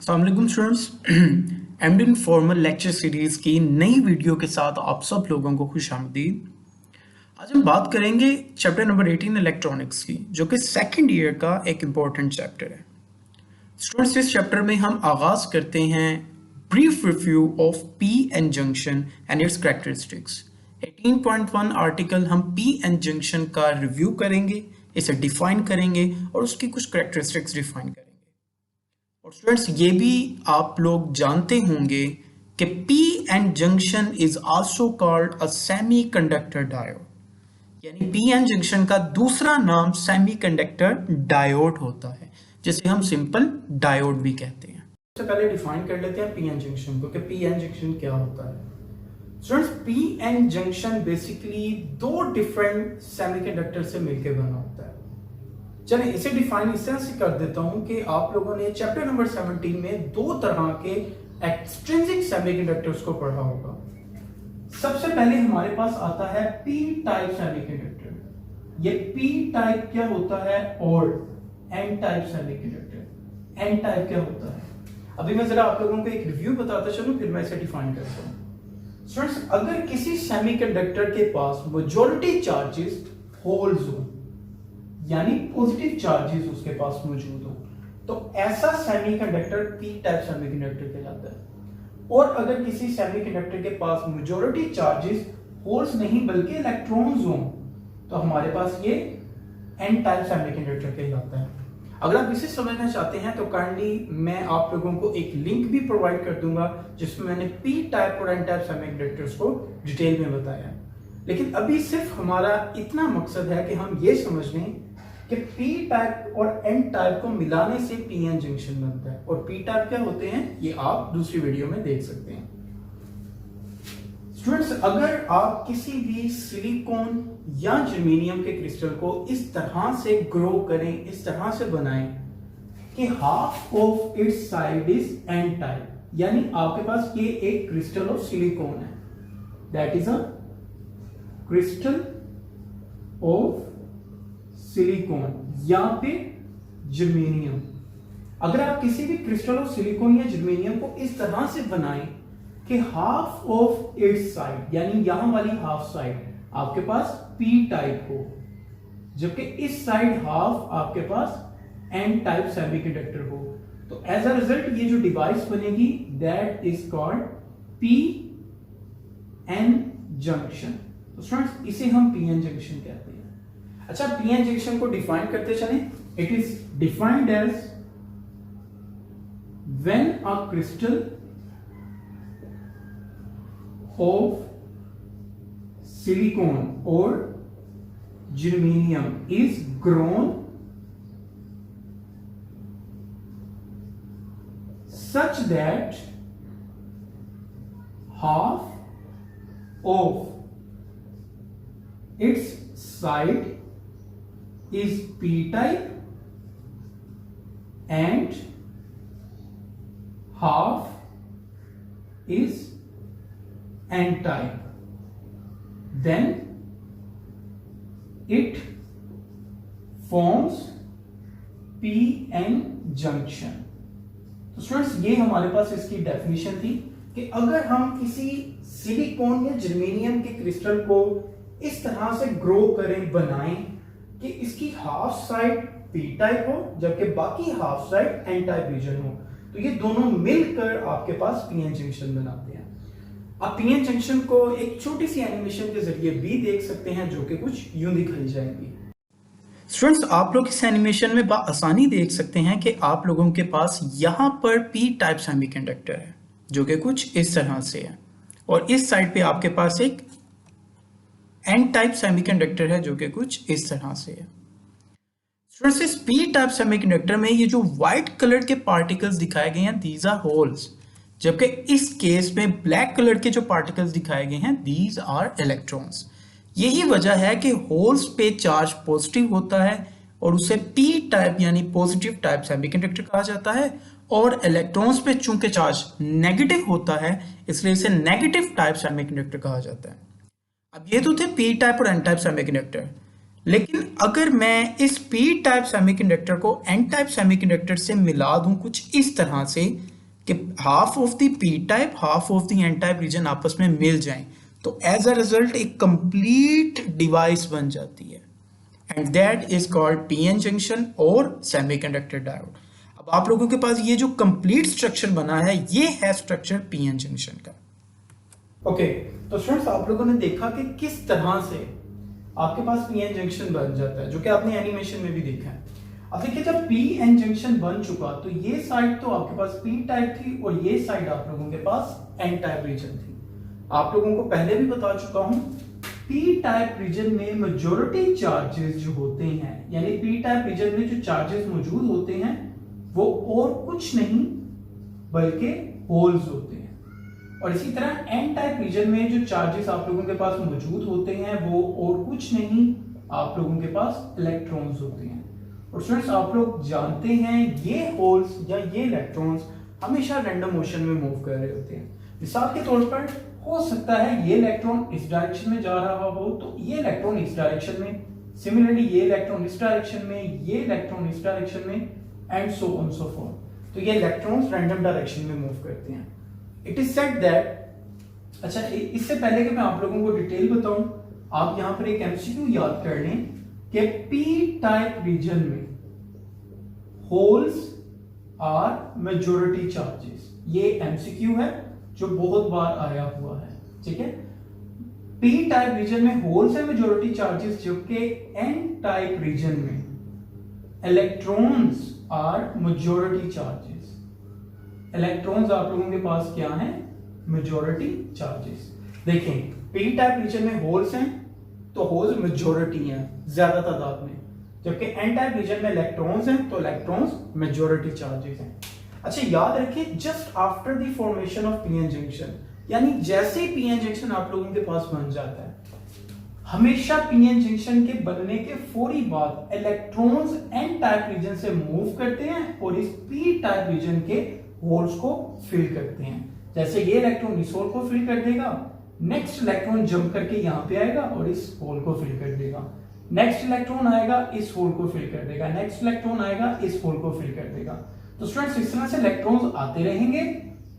अस्सलाम वालेकुम students MD formal lecture series की नई वीडियो के साथ आप सब लोगों को खुशामदीद। आज हम बात करेंगे चैप्टर नंबर 18 इलेक्ट्रॉनिक्स की, जो कि सेकंड ईयर का एक इम्पॉर्टेंट चैप्टर है। स्टूडेंट्स, इस चैप्टर में हम आगाज़ करते हैं brief review of P N junction and its characteristics. 18.1 article हम पी एन जंक्शन का रिव्यू करेंगे, इसे डिफाइन करेंगे और उसकी कुछ कैरेक्टरिस्टिक्स डिफाइन करेंगे। और स्टूडेंट्स, ये भी आप लोग जानते होंगे कि P N junction is also called a semiconductor diode, यानी पी एन जंक्शन का दूसरा नाम सेमीकंडक्टर डायोड होता है, जिसे हम सिंपल डायोड भी कहते हैं। सबसे पहले डिफाइन कर लेते हैं पी एन जंक्शन को कि पी एन जंक्शन क्या होता है। Students, P N junction basically दो डिफरेंट सेमीकंडक्टर से मिलकर बना होता है। चलिए इसे डिफाइन इस तरह से कर देता हूं कि आप लोगों ने चैप्टर नंबर 17 में दो तरह के एक्सट्रिंसिक सेमीकंडक्टर्स को पढ़ा होगा। सबसे पहले हमारे पास आता है पी टाइप सेमीकंडक्टर। ये पी टाइप क्या होता है और N type semiconductor. N type क्या होता है, अभी मैं जरा आप लोगों को एक रिव्यू बताता चलूं, फिर मैं इसे डिफाइन करता हूं। स्टूडेंट्स, अगर किसी सेमीकंडक्टर के पास मेजॉरिटी चार्जेस होल्स हो, यानी पॉजिटिव चार्जेस उसके पास मौजूद हो, तो ऐसा सेमीकंडक्टर पी टाइप सेमीकंडक्टर कहलाता है। और अगर किसी सेमीकंडक्टर के पास मेजॉरिटी चार्जेस होल्स नहीं बल्कि इलेक्ट्रॉन्स हो, तो हमारे पास ये एन टाइप सेमीकंडक्टर कहलाता है। अगर आप इसे समझना चाहते हैं तो काइंडली मैं आप लोगों को एक लिंक भी प्रोवाइड कर दूंगा जिसमें मैंने पी टाइप और एन टाइप सेमीकंडक्टर्स को डिटेल में बताया है। लेकिन अभी सिर्फ हमारा इतना मकसद है कि हम ये समझ लें कि पी टाइप और एन टाइप को मिलाने से पी एन जंक्शन बनता है। और पी टाइप क्या होते हैं ये आप दूसरी वीडियो में देख सकते हैं। स्टूडेंट्स, अगर आप किसी भी सिलिकॉन या जर्मेनियम के क्रिस्टल को इस तरह से ग्रो करें, इस तरह से बनाएं कि half of its side is N type, यानी आपके पास ये एक क्रिस्टल ऑफ सिलिकॉन है, that is a crystal of silicon या फिर जर्मेनियम। अगर आप किसी भी क्रिस्टल ऑफ सिलिकॉन या जर्मेनियम को इस तरह से बनाएं कि हाफ ऑफ इट्स साइड, यानी यहां वाली हाफ साइड आपके पास पी टाइप हो, जबकि इस साइड हाफ आपके पास एन टाइप सेमीकंडक्टर हो, तो एज अ रिजल्ट ये जो डिवाइस बनेगी that is called P N junction. तो स्टूडेंट्स, इसे हम पी एन जंक्शन कहते हैं। अच्छा, पी एन जंक्शन को डिफाइन करते चले। It is defined as when a crystal of silicon और germanium is grown such that half of its side is p type and half is n type, then it forms pn junction। तो students, ये हमारे पास इसकी definition थी कि अगर हम किसी सिलिकॉन या जर्मेनियम के क्रिस्टल को इस तरह से ग्रो करें, बनाएं कि इसकी हाफ साइड पी टाइप हो जबकि बाकी half side N type region हो, तो ये दोनों मिलकर आपके पास पी एन जंक्शन बनाते हैं। आप पी एन जंक्शन को एक छोटी सी एनिमेशन के जरिए भी देख सकते हैं जो कि कुछ यूं दिखाई जाएगी। स्टूडेंट्स, आप लोग इस एनिमेशन में आसानी देख सकते हैं कि आप लोगों के पास यहाँ पर पी टाइप सेमीकंडक्टर है जो कि कुछ इस तरह से है, और इस साइड पे आपके पास एक एन टाइप सेमीकंडक्टर है जो कि कुछ इस तरह से है। स्टूडेंट्स, इस पी टाइप सेमीकंडक्टर में ये जो व्हाइट कलर के पार्टिकल्स दिखाए गए हैं दीज आर होल्स, जबकि इस केस में ब्लैक कलर के जो पार्टिकल्स दिखाए गए हैं दीज आर इलेक्ट्रॉन्स। यही वजह है कि होल्स पे चार्ज पॉजिटिव होता है और उसे पी टाइप यानी पॉजिटिव टाइप सेमीकंडक्टर कहा जाता है, और इलेक्ट्रॉन्स पे चूंकि चार्ज नेगेटिव होता है इसलिए इसे नेगेटिव टाइप सेमीकंडक्टर कहा जाता है। अब ये तो थे पी टाइप और एन टाइप सेमीकंडक्टर, लेकिन अगर मैं इस पी टाइप सेमीकंडक्टर को एन टाइप सेमीकंडक्टर से मिला दूं कुछ इस तरह से, कि half of the P type half of the N type region आपस में मिल जाएं, तो एज अ रिजल्ट एक कंप्लीट डिवाइस बन जाती है, and that is called PN junction और सेमीकंडक्टर डायोड। अब आप लोगों के पास ये जो कंप्लीट स्ट्रक्चर बना है, ये है स्ट्रक्चर पीएन जंक्शन का। ओके, तो स्टूडेंट्स आप लोगों ने देखा कि किस तरह से आपके पास पीएन जंक्शन बन जाता है, जो कि आपने एनिमेशन में भी देखा है। अब देखिए, जब पीएन जंक्शन बन चुका तो ये साइड तो आपके पास पी टाइप थी और ये साइड आप लोगों के पास एन टाइप रीजन थी। आप लोगों को पहले भी बता चुका हूं, पी टाइप रीजन में मेजॉरिटी चार्जेस जो होते हैं, यानी पी टाइप रीजन में जो चार्जेस मौजूद होते हैं वो और कुछ नहीं बल्कि होल्स होते हैं। और इसी तरह एन टाइप रीजन में जो चार्जेस आप लोगों के पास मौजूद होते हैं वो और कुछ नहीं, आप लोगों के पास इलेक्ट्रॉन्स होते हैं। और स्टूडेंट्स आप लोग जानते हैं ये होल्स या ये इलेक्ट्रॉन्स हमेशा रैंडम मोशन में मूव कर रहे होते हैं। मिसाल के तौर पर हो सकता है ये इलेक्ट्रॉन इस डायरेक्शन में जा रहा हो तो ये इलेक्ट्रॉन इस डायरेक्शन में, सिमिलरली ये इलेक्ट्रॉन इस डायरेक्शन में, ये इलेक्ट्रॉन इस डायरेक्शन में, and so on so forth. तो ये इलेक्ट्रॉन्स रैंडम डायरेक्शन में मूव करते हैं। इट इज सेड दैट, अच्छा इससे पहले कि मैं आप लोगों को डिटेल बताऊं, आप यहां पर एक एमसीक्यू याद कर लें कि पी टाइप रीजन में होल्स आर मेजॉरिटी चार्जेस। ये एमसीक्यू है जो बहुत बार आया हुआ है, ठीक है। पी टाइप रीजन में होल्स है मेजॉरिटी चार्जेस, जबकि एन टाइप रीजन में electrons are majority charges. Electrons आप लोगों के पास क्या है? Majority charges. देखें, पी टाइप रीजन में होल्स हैं तो होल्स मेजॉरिटी हैं, ज्यादा तादाद में, जबकि एन टाइप रीजन में इलेक्ट्रॉन्स हैं तो इलेक्ट्रॉन्स मेजॉरिटी चार्जेस हैं। अच्छा याद रखिए, just after the formation of PN junction, यानी जैसे ही पीएन जंक्शन आप लोगों के पास बन जाता है, हमेशा पीएन जंक्शन के बनने के फौरी बाद इलेक्ट्रॉन्स एन टाइप रीजन से मूव करते हैं और इस पी टाइप रीजन के होल्स को फिल करते हैं। जैसे ये इलेक्ट्रॉन इस होल को फिल कर देगा, नेक्स्ट इलेक्ट्रॉन जंप करके यहां पे आएगा और इस होल को फिल कर देगा, नेक्स्ट इलेक्ट्रॉन आएगा इस होल को फिल कर देगा, नेक्स्ट इलेक्ट्रॉन आएगा इस होल को फिल कर देगा। तो स्टूडेंट्स इस तरह से इलेक्ट्रॉन्स आते रहेंगे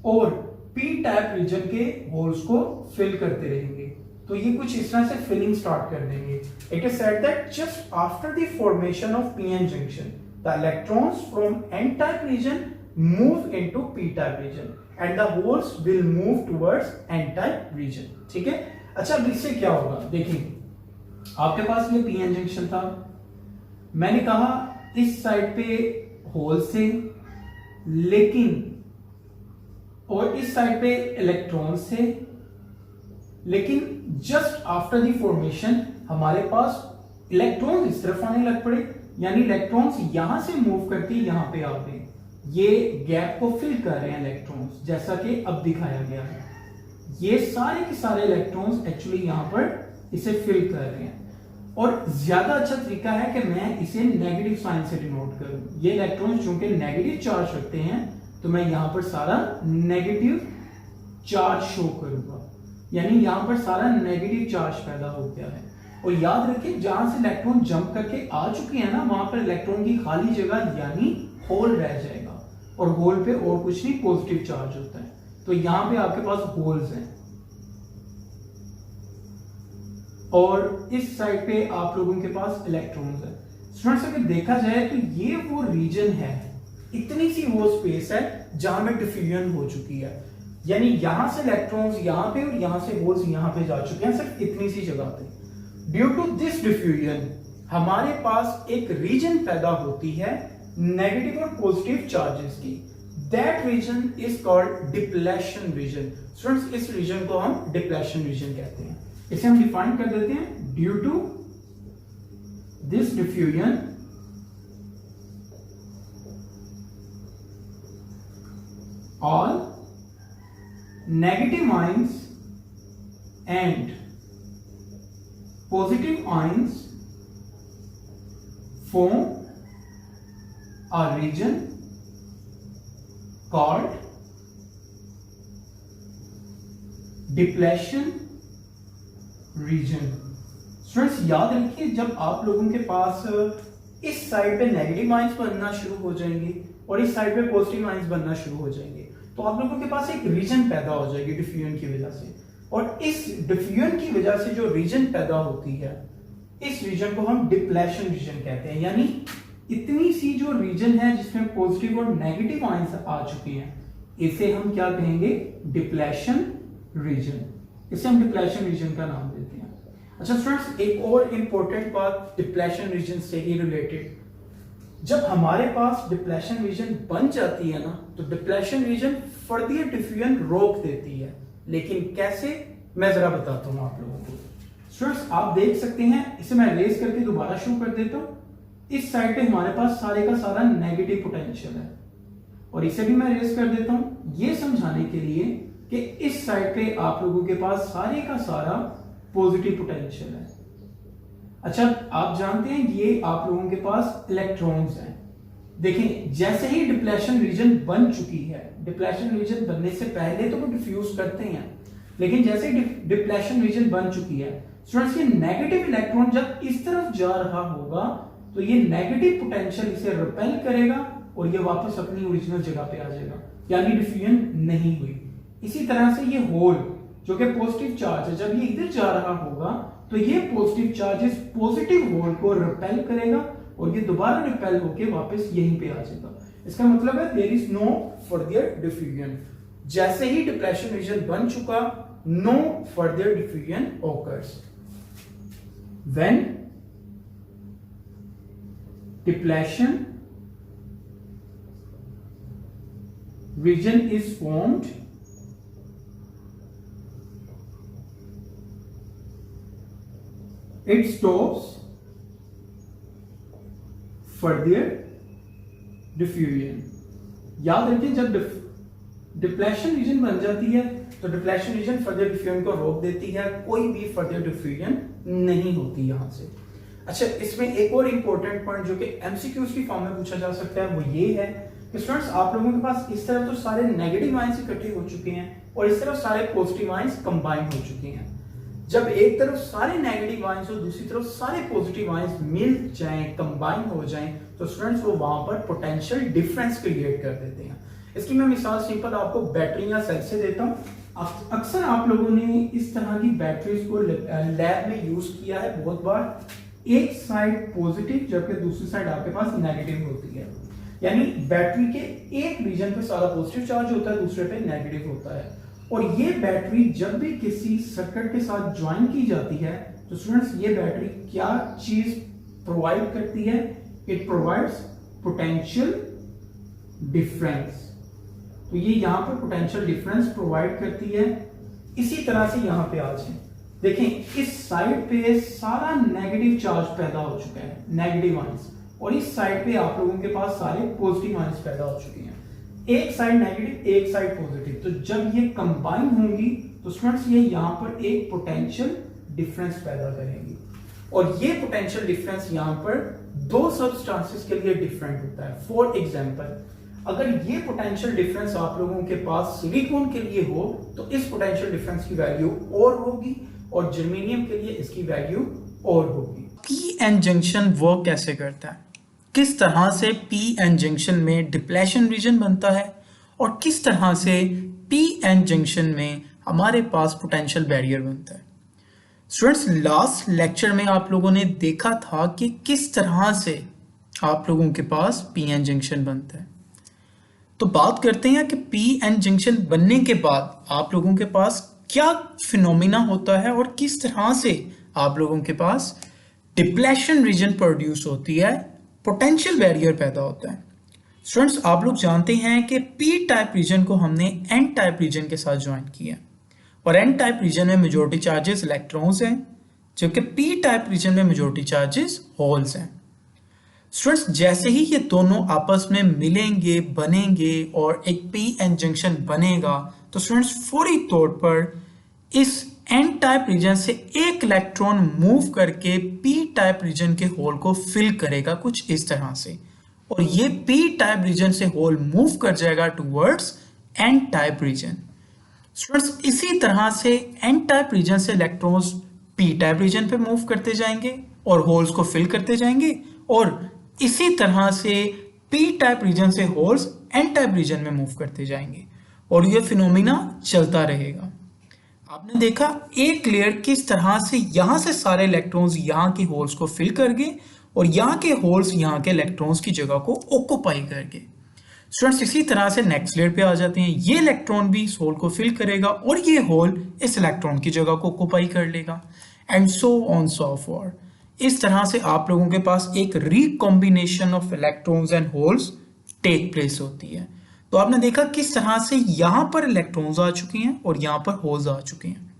और पी टाइप रीजन के होल्स को फिल करते रहेंगे। तो ये कुछ इस तरह से फिलिंग स्टार्ट कर देंगे। It is said that just after the formation of PN junction the electrons from N type region move into P type region and the holes will move towards N type region, ठीक है। अच्छा अब इससे क्या होगा, देखिए आपके पास ये पीएन जंक्शन था, मैंने कहा इस साइड पे होल से, लेकिन और इस साइड पे इलेक्ट्रॉन से, लेकिन जस्ट आफ्टर द फॉर्मेशन हमारे पास इलेक्ट्रॉन्स इस तरफ आने लग पड़े, यानी इलेक्ट्रॉन्स यहां से मूव करके यहां पे आते हैं, ये गैप को फिल कर रहे हैं इलेक्ट्रॉन्स, जैसा कि अब दिखाया गया है। ये सारे के सारे इलेक्ट्रॉन्स एक्चुअली यहां पर इसे फिल कर रहे हैं। और ज्यादा अच्छा तरीका है कि मैं इसे नेगेटिव साइन से डिनोट करूं। ये इलेक्ट्रॉन्स चूंकि नेगेटिव चार्ज रखते हैं तो मैं यहां पर सारा नेगेटिव चार्ज शो करूंगा, यानी यहां पर सारा नेगेटिव चार्ज पैदा हो गया है। और याद रखिए जहां से इलेक्ट्रॉन जंप करके आ चुके हैं ना, वहां पर इलेक्ट्रॉन की खाली जगह यानी होल रह जाएगा, और होल पे और कुछ नहीं पॉजिटिव चार्ज होता है। तो यहां पे आपके पास होल्स हैं और इस साइड पे आप लोगों के पास इलेक्ट्रॉन्स हैं। स्टूडेंट्स अगर देखा जाए तो ये वो रीजन है, इतनी सी वो स्पेस है जहां में डिफ्यूजन हो चुकी है, यानी यहां से इलेक्ट्रॉन्स यहां पे और यहां से होल्स यहां पे जा चुके हैं, सिर्फ इतनी सी जगह पे। ड्यू टू दिस डिफ्यूजन हमारे पास एक रीजन पैदा होती है नेगेटिव और पॉजिटिव चार्जेस की। That region is called depletion region. Students इस रीजन को हम डिप्लेशन रीजन कहते हैं। इसे हम डिफाइन कर देते हैं, due to this diffusion all negative ions and positive ions form a region called depletion region। Students याद रखिए जब आप लोगों के पास इस साइड पे नेगेटिव आयंस बनना शुरू हो जाएंगे और इस साइड पे पॉजिटिव आयंस बनना शुरू हो जाएंगे, तो आप लोगों के पास एक रीजन पैदा हो जाएगी डिफ्यूजन की वजह से, और इस डिफ्यूजन की वजह से जो रीजन पैदा होती है इस रीजन को हम डिप्लेशन रीजन कहते हैं। यानी इतनी सी जो रीजन है जिसमें पॉजिटिव और नेगेटिव आयंस आ चुके हैं इसे हम क्या कहेंगे, डिप्लेशन रीजन। इसे हम डिप्लेशन रीजन का नाम देते हैं। अच्छा स्टूडेंट्स, एक और इंपॉर्टेंट बात डिप्लेशन रीजन से ही रिलेटेड, जब हमारे पास डिप्लेशन रीजन बन जाती है ना तो डिप्लेशन रीजन फर्दर डिफ्यूजन रोक देती है। लेकिन कैसे, मैं जरा बताता हूं आप लोगों को। स्टूडेंट्स आप देख सकते हैं, इसे मैं रेज करके दोबारा शो कर देता हूं। इस साइड पे हमारे पास सारे का सारा नेगेटिव पोटेंशियल है, और इसे भी मैं रेज कर देता हूं ये समझाने के लिए कि इस साइड पे आप लोगों के पास सारे का सारा पॉजिटिव पोटेंशियल है। अच्छा आप जानते हैं ये आप लोगों के पास इलेक्ट्रॉन्स हैं। देखें जैसे ही डिप्लेशन रीजन बन चुकी है, डिप्लेशन रीजन बनने से पहले तो वो डिफ्यूज करते हैं, लेकिन जैसे ही डिप्लेशन रीजन बन चुकी है स्टूडेंट्स, ये नेगेटिव इलेक्ट्रॉन जब इस तरफ जा रहा होगा तो ये नेगेटिव पोटेंशियल इसे रिपेल करेगा और ये वापस अपनी ओरिजिनल जगह पे आ जाएगा, यानी डिफ्यूजन नहीं हुई। इसी तरह से ये होल जो कि पॉजिटिव चार्ज है, जब ये इधर जा रहा होगा तो ये पॉजिटिव चार्ज इस पॉजिटिव होल को रिपेल करेगा और ये दोबारा रिपेल होके वापस यहीं पे आ जाएगा। इसका मतलब है there is no further diffusion. जैसे ही डिप्लेशन रीजन बन चुका, no further diffusion occurs. When depletion region is formed, it stops further diffusion। याद रखिए जब डिप्लेशन रीजन बन जाती है तो डिप्लेशन रीजन फर्दर डिफ्यूजन को रोक देती है, कोई भी फर्दर डिफ्यूजन नहीं होती यहां से। अच्छा इसमें एक और इंपॉर्टेंट पॉइंट जो कि एमसीक्यूज की फॉर्म में पूछा जा सकता है वो ये है कि स्टूडेंट्स आप लोगों के पास इस तरफ तो सारे नेगेटिव आयंस इकट्ठे हो चुके हैं और इस तरफ सारे पॉजिटिव आयंस कंबाइन हो चुके हैं। जब एक तरफ सारे नेगेटिव आयंस और दूसरी तरफ सारे पॉजिटिव आयंस मिल जाएं, कंबाइन हो जाएं, तो स्टूडेंट्स वो वहां पर पोटेंशियल डिफरेंस क्रिएट कर देते हैं। इसकी मैं मिसाल सिंपल आपको बैटरी या सेल से देता हूं। अक्सर आप लोगों ने इस तरह की बैटरीज को लैब में यूज किया है बहुत बार। एक साइड पॉजिटिव जबकि दूसरी साइड आपके पास नेगेटिव होती है, यानी बैटरी के एक रीजन पे सारा पॉजिटिव चार्ज होता है, दूसरे पे नेगेटिव होता है। और ये बैटरी जब भी किसी सर्किट के साथ ज्वाइन की जाती है तो स्टूडेंट्स ये बैटरी क्या चीज प्रोवाइड करती है, इट प्रोवाइड्स पोटेंशियल डिफरेंस। तो ये यहां पर पोटेंशियल डिफरेंस प्रोवाइड करती है। इसी तरह से यहां पे आ जाए, देखें इस साइड पे सारा नेगेटिव चार्ज पैदा हो चुका है, नेगेटिव आयंस, और इस साइड पे आप लोगों के पास सारे पॉजिटिव आयंस पैदा हो चुके हैं। एक साइड नेगेटिव एक साइड पॉजिटिव, तो जब ये कंबाइन होंगी तो स्टूडेंट्स ये यहां पर एक पोटेंशियल डिफरेंस पैदा करेंगी, और ये पोटेंशियल डिफरेंस यहां पर दो सबस्टेंसेस के लिए डिफरेंट होता है। फॉर एग्जांपल अगर ये पोटेंशियल डिफरेंस आप लोगों के पास सिलिकॉन के लिए हो तो इस पोटेंशियल डिफरेंस की वैल्यू और होगी, और जर्मेनियम के लिए इसकी वैल्यू और होगी। पी एन जंक्शन वर्क कैसे करता है, किस तरह से पी एन जंक्शन में डिप्लेशन रीजन बनता है, और किस तरह से पी एन जंक्शन में हमारे पास पोटेंशियल बैरियर बनता है। स्टूडेंट्स लास्ट लेक्चर में आप लोगों ने देखा था कि किस तरह से आप लोगों के पास पी एन जंक्शन बनता है। तो बात करते हैं कि पी एन जंक्शन बनने के बाद आप लोगों के पास क्या फिनोमिना होता है और किस तरह से आप लोगों के पास डिप्लेशन रीजन प्रोड्यूस होती है, पोटेंशियल बैरियर पैदा होता है। स्टूडेंट्स आप लोग जानते हैं कि पी टाइप रीजन को हमने एन टाइप रीजन के साथ ज्वाइन किया, और एन टाइप रीजन में मेजॉरिटी चार्जेस इलेक्ट्रॉन्स हैं, जबकि पी टाइप रीजन में मेजॉरिटी चार्जेस होल्स हैं। स्टूडेंट्स जैसे ही ये दोनों आपस में मिलेंगे, बनेंगे और एक पी एन जंक्शन बनेगा तो स्टूडेंट्स फौरी तौर पर इस एन टाइप रीजन से एक इलेक्ट्रॉन मूव करके पी टाइप रीजन के होल को फिल करेगा कुछ इस तरह से, और ये पी टाइप रीजन से होल मूव कर जाएगा towards N type region. Students इसी तरह से एन टाइप रीजन से इलेक्ट्रॉन्स पी टाइप रीजन पे मूव करते जाएंगे और होल्स को फिल करते जाएंगे, और इसी तरह से पी टाइप रीजन से होल्स एन टाइप रीजन में मूव करते जाएंगे। और ये फिनोमिना चलता रहेगा। आपने देखा एक लेयर किस तरह से यहां से सारे इलेक्ट्रॉन्स यहाँ के होल्स को फिल कर गए और यहाँ के होल्स यहाँ के इलेक्ट्रॉन्स की जगह को ऑक्यूपाई कर गए। स्टूडेंट्स इसी तरह से नेक्स्ट लेयर पे आ जाते हैं। ये इलेक्ट्रॉन भी इस होल को फिल करेगा और ये होल इस इलेक्ट्रॉन की जगह को ऑक्यूपाई कर लेगा, and so on so for. इस तरह से आप लोगों के पास एक recombination of electrons and holes take place होती है। तो आपने देखा किस तरह से यहां पर इलेक्ट्रॉन्स आ चुके हैं और यहां पर होल्स आ चुके हैं।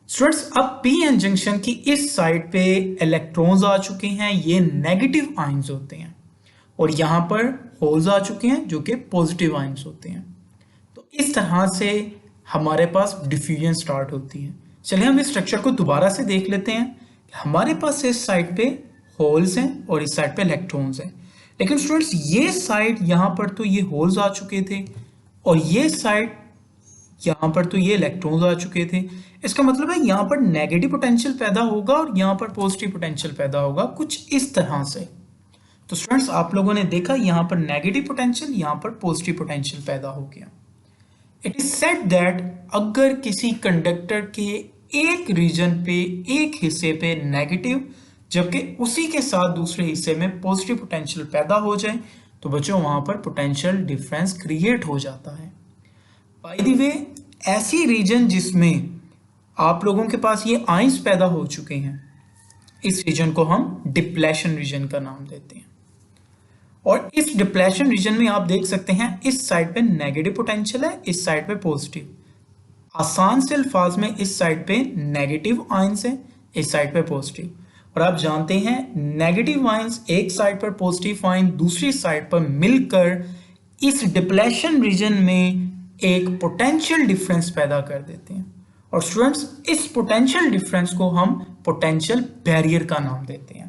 स्टूडेंट्स अब पी एन जंक्शन की इस साइड पे इलेक्ट्रॉन्स आ चुके हैं, ये नेगेटिव आयंस होते हैं, और यहां पर होल्स आ चुके हैं जो कि पॉजिटिव आयंस होते हैं। तो इस तरह से हमारे पास डिफ्यूजन स्टार्ट होती है। चलिए हम इस स्ट्रक्चर को दोबारा से देख लेते हैं। हमारे पास इस साइड पे होल्स हैं और इस साइड पे इलेक्ट्रॉन्स हैं, लेकिन स्टूडेंट्स ये साइड यहां पर तो ये होल्स आ चुके थे और ये साइड यहां पर तो ये इलेक्ट्रॉन्स आ चुके थे। इसका मतलब है यहां पर नेगेटिव पोटेंशियल पैदा होगा और यहां पर पॉजिटिव पोटेंशियल पैदा होगा, कुछ इस तरह से। तो स्टूडेंट्स आप लोगों ने देखा यहां पर नेगेटिव पोटेंशियल, यहां पर पॉजिटिव पोटेंशियल पैदा हो गया। इट इज सेड दैट अगर किसी कंडक्टर के एक रीजन पे एक हिस्से पे नेगेटिव जबकि उसी के साथ दूसरे हिस्से में पॉजिटिव पोटेंशियल पैदा हो जाए तो बच्चों वहां पर पोटेंशियल डिफरेंस क्रिएट हो जाता है। बाय द वे ऐसी रीजन जिसमें आप लोगों के पास ये आयंस पैदा हो चुके हैं, इस रीजन को हम डिप्लेशन रीजन का नाम देते हैं। और इस डिप्लेशन रीजन में आप देख सकते हैं इस साइड पे नेगेटिव पोटेंशियल है, इस साइड पे पॉजिटिव। आसान से अल्फाज में इस साइड पे नेगेटिव आयंस है, इस साइड पे पॉजिटिव। और आप जानते हैं नेगेटिव आयंस एक साइड पर, पॉजिटिव आयन दूसरी साइड पर मिलकर इस डिप्लेशन रीजन में एक पोटेंशियल डिफरेंस पैदा कर देते हैं। और स्टूडेंट्स इस पोटेंशियल डिफरेंस को हम पोटेंशियल बैरियर का नाम देते हैं।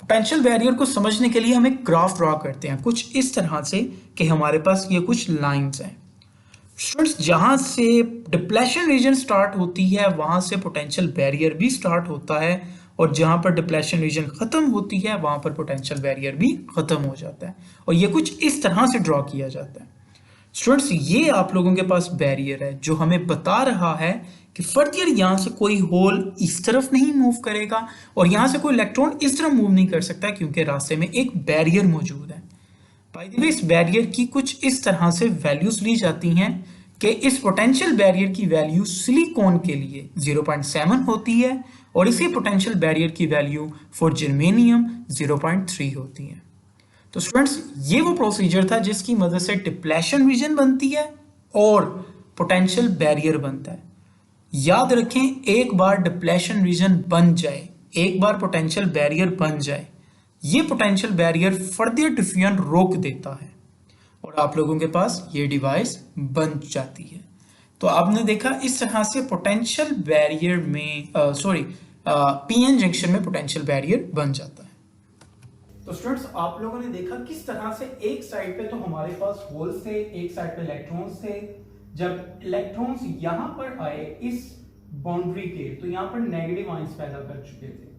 पोटेंशियल बैरियर को समझने के लिए हम एक ग्राफ ड्रॉ करते हैं कुछ इस तरह से कि हमारे पास ये कुछ लाइंस हैं। स्टूडेंट्स जहां से डिप्लेशन रीजन स्टार्ट होती है वहां से पोटेंशियल बैरियर भी स्टार्ट होता है, और जहां पर डिप्लेशन रीजन खत्म होती है वहां पर पोटेंशियल बैरियर भी खत्म हो जाता है। और ये कुछ इस तरह से ड्रॉ किया जाता है। स्टूडेंट्स ये आप लोगों के पास बैरियर है जो हमें बता रहा है कि फर्दर यहां से कोई होल इस तरफ नहीं मूव करेगा और यहां से कोई इलेक्ट्रॉन इस तरफ मूव नहीं कर सकता क्योंकि रास्ते में एक बैरियर मौजूद है। बाय द वे इस बैरियर की कुछ इस तरह से वैल्यूज ली जाती हैं कि इस पोटेंशियल बैरियर की वैल्यू सिलिकॉन के लिए 0.7 होती है और इसी पोटेंशियल बैरियर की वैल्यू फॉर जर्मेनियम 0.3 होती है। तो स्टूडेंट्स ये वो प्रोसीजर था जिसकी मदद से डिप्लेशन रीजन बनती है और पोटेंशियल बैरियर बनता है। याद रखें एक बार डिप्लेशन रीजन बन जाए, एक बार पोटेंशियल बैरियर बन जाए, ये पोटेंशियल बैरियर फर्दर डिफ्यूजन रोक देता है और आप लोगों के पास ये डिवाइस बन जाती है। तो आपने देखा इस तरह से पोटेंशियल बैरियर में पीएन जंक्शन में पोटेंशियल बैरियर बन जाता है। तो स्टूडेंट्स आप लोगों ने देखा किस तरह से एक साइड पे तो हमारे पास होल्स थे, एक साइड पे इलेक्ट्रॉन्स थे। जब इलेक्ट्रॉन्स यहां पर आए इस बाउंड्री के तो यहां पर नेगेटिव आयंस पैदा कर चुके थे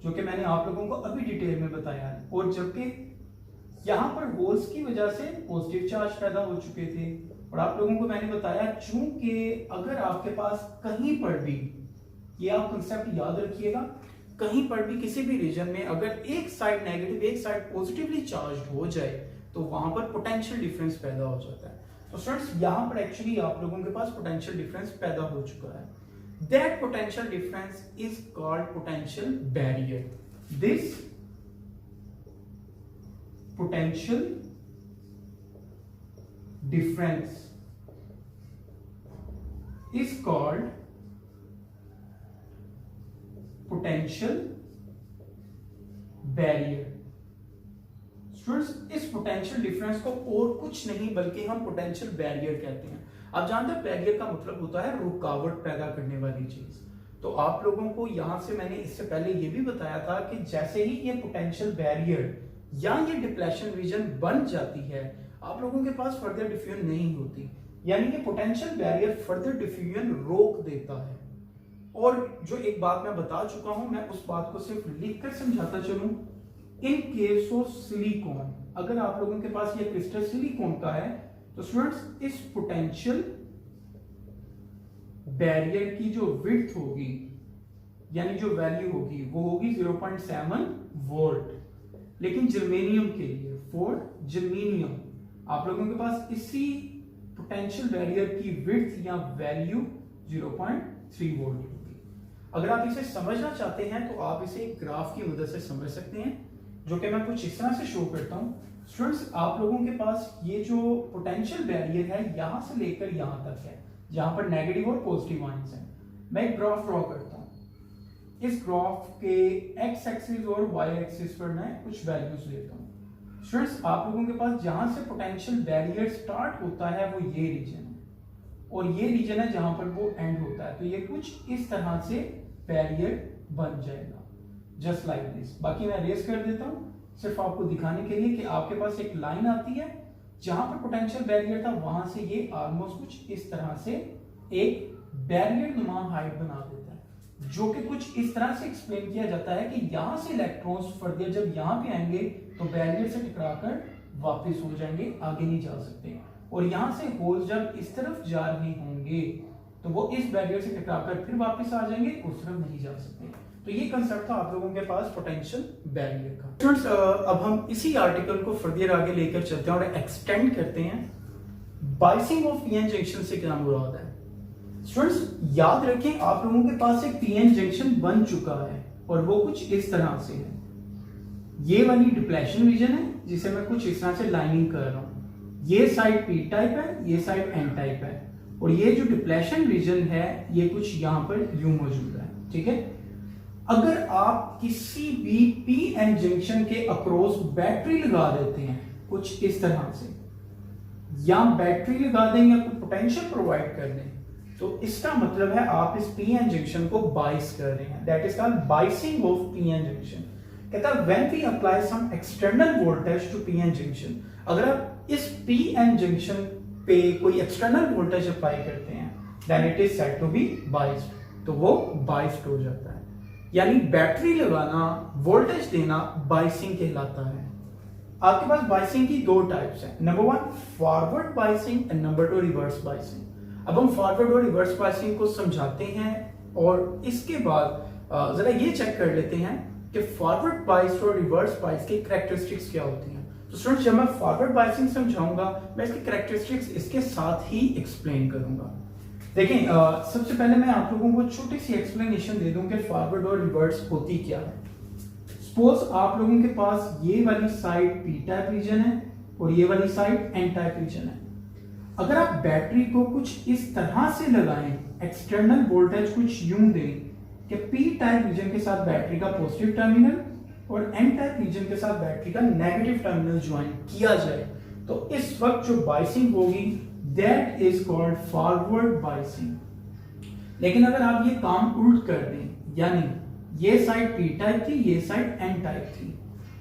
जो कि मैंने आप लोगों को अभी डिटेल में बताया है, और जबकि यहां पर होल्स की वजह से पॉजिटिव चार्ज पैदा हो चुके थे। और आप लोगों को मैंने बताया चूंकि अगर आपके पास कहीं पर भी, ये आप कंसेप्ट याद रखिएगा, कहीं पर भी किसी भी रीजन में अगर एक साइड नेगेटिव एक साइड पॉजिटिवली चार्ज हो जाए तो वहां पर पोटेंशियल डिफरेंस पैदा हो जाता है। तो स्टूडेंट्स यहां पर एक्चुअली आप लोगों के पास पोटेंशियल डिफरेंस पैदा हो चुका है। That potential difference is called potential barrier. This potential difference is called potential barrier। Students इस पोटेंशियल डिफरेंस को और कुछ नहीं बल्कि हम पोटेंशियल बैरियर कहते हैं। आप जानते हैं बैरियर का मतलब होता है रुकावट पैदा करने वाली चीज। तो आप लोगों को यहां से मैंने इससे पहले ये भी बताया था कि जैसे ही ये पोटेंशियल बैरियर या ये डिप्लेशन रीजन बन जाती है आप लोगों के पास फर्दर डिफ्यूजन नहीं होती, यानी कि पोटेंशियल बैरियर फर्दर डिफ्यूजन रोक देता है। और जो एक बात मैं बता चुका हूं, मैं उस बात को सिर्फ लिखकर समझाता चलूं। इन केस ऑफ सिलिकॉन, अगर आप लोगों के पास ये क्रिस्टल सिलिकॉन का है, तो स्टूडेंट्स इस पोटेंशियल बैरियर की जो विड्थ होगी यानी जो वैल्यू होगी वो होगी 0.7 वोल्ट। लेकिन जर्मेनियम के लिए फॉर जर्मेनियम आप लोगों के पास इसी पोटेंशियल बैरियर की विड्थ या वैल्यू 0.3 वोल्ट होगी। अगर आप इसे समझना चाहते हैं तो आप इसे एक ग्राफ की मदद से समझ सकते हैं, जो कि मैं कुछ इस तरह से शो करता हूं। स्टूडेंट्स आप लोगों के पास ये जो पोटेंशियल बैरियर है यहां से लेकर यहां तक है, जहां पर नेगेटिव और पॉजिटिव आयंस हैं। मैं एक ग्राफ ड्रॉ करता हूं। इस ग्राफ के एक्स एक्सिस और वाई एक्सिस पर मैं कुछ वैल्यूज लेता हूं। स्टूडेंट्स आप लोगों के पास जहां से पोटेंशियल बैरियर स्टार्ट होता है वो ये रीजन है, और ये रीजन है जहां पर वो एंड होता है। तो ये कुछ इस तरह से बैरियर बन जाएगा, जस्ट लाइक दिस। बाकी मैं रेस कर देता हूं सिर्फ आपको दिखाने के लिए कि आपके पास एक लाइन आती है जहां पर पोटेंशियल बैरियर था, वहां से ये ऑलमोस्ट कुछ इस तरह से एक बैरियर नुमा हाइट बना देता है, जो कि कुछ इस तरह से एक्सप्लेन किया जाता है कि यहां से इलेक्ट्रॉन्स फर्दर जब यहां पे आएंगे तो बैरियर से टकराकर वापस हो जाएंगे, आगे नहीं जा सकते। और यहां से होल्स जब इस तरफ जा रहे होंगे तो वो इस बैरियर से टकराकर फिर वापस आ जाएंगे, उस तरफ नहीं जा सकते। तो ये कंसेप्ट था आप लोगों के पास पोटेंशियल बैरियर का। स्टूडेंट्स अब हम इसी आर्टिकल को फर्दर आगे लेकर चलते हैं और एक्सटेंड करते हैं। बाइसिंग ऑफ पीएन जंक्शन से क्या मुराद है? स्टूडेंट्स याद रखें आप लोगों के पास एक पीएन जंक्शन बन चुका है और वो कुछ इस तरह से है। ये वाली डिप्लेशन रीजन है जिसे मैं कुछ इस तरह से लाइनिंग कर रहा हूं। ये साइड पी टाइप है, ये साइड एन टाइप है, और ये जो डिप्लेशन रीजन है ये कुछ यहां पर यूं मौजूद है। ठीक है, अगर आप किसी भी पी एन जंक्शन के अक्रॉस बैटरी लगा देते हैं कुछ इस तरह से, या बैटरी लगा दें या कोई पोटेंशियल प्रोवाइड कर दें, तो इसका मतलब है आप इस पी एन जंक्शन को बाइस कर रहे हैं। That is called biasing of P N junction. कहता है when we apply some external voltage to P N junction, अगर आप इस पी एन जंक्शन पे कोई एक्सटर्नल वोल्टेज अप्लाई करते हैं, then it is said to be biased, तो वो बाइस्ड हो जाता है। यानी बैटरी लगाना, वोल्टेज देना बाइसिंग कहलाता है। आपके पास बाइसिंग की दो टाइप्स हैं। Number one forward biasing and number two reverse biasing. अब हम फॉरवर्ड और रिवर्स बाइसिंग को समझाते हैं और इसके बाद जरा ये चेक कर लेते हैं कि फॉरवर्ड बाइस और रिवर्स बाइस की कैरेक्टरिस्टिक्स क्या होती हैं। तो स्टूडेंट्स जब मैं फॉरवर्ड बाइसिंग समझाऊंगा मैं इसकी कैरेक्टरिस्टिक्स इसके साथ ही एक्सप्लेन करूंगा। देखें सबसे पहले मैं आप लोगों को छोटी सी एक्सप्लेनेशन दे दूं कि फॉरवर्ड और रिवर्स होती क्या है। सपोज आप लोगों के पास ये वाली साइड पी टाइप रीजन है और ये वाली साइड एन टाइप रीजन है। अगर आप बैटरी को कुछ इस तरह से लगाएं, एक्सटर्नल वोल्टेज कुछ यूं दें कि पी टाइप रीजन के साथ बैटरी का पॉजिटिव टर्मिनल और एन टाइप रीजन के साथ बैटरी का नेगेटिव टर्मिनल ज्वाइन किया जाए, तो इस वक्त जो बाइसिंग होगी that is called forward biasing. लेकिन अगर आप ये काम उल्ट कर दें, यानी ये साइड पी टाइप थी, ये साइड एन टाइप थी,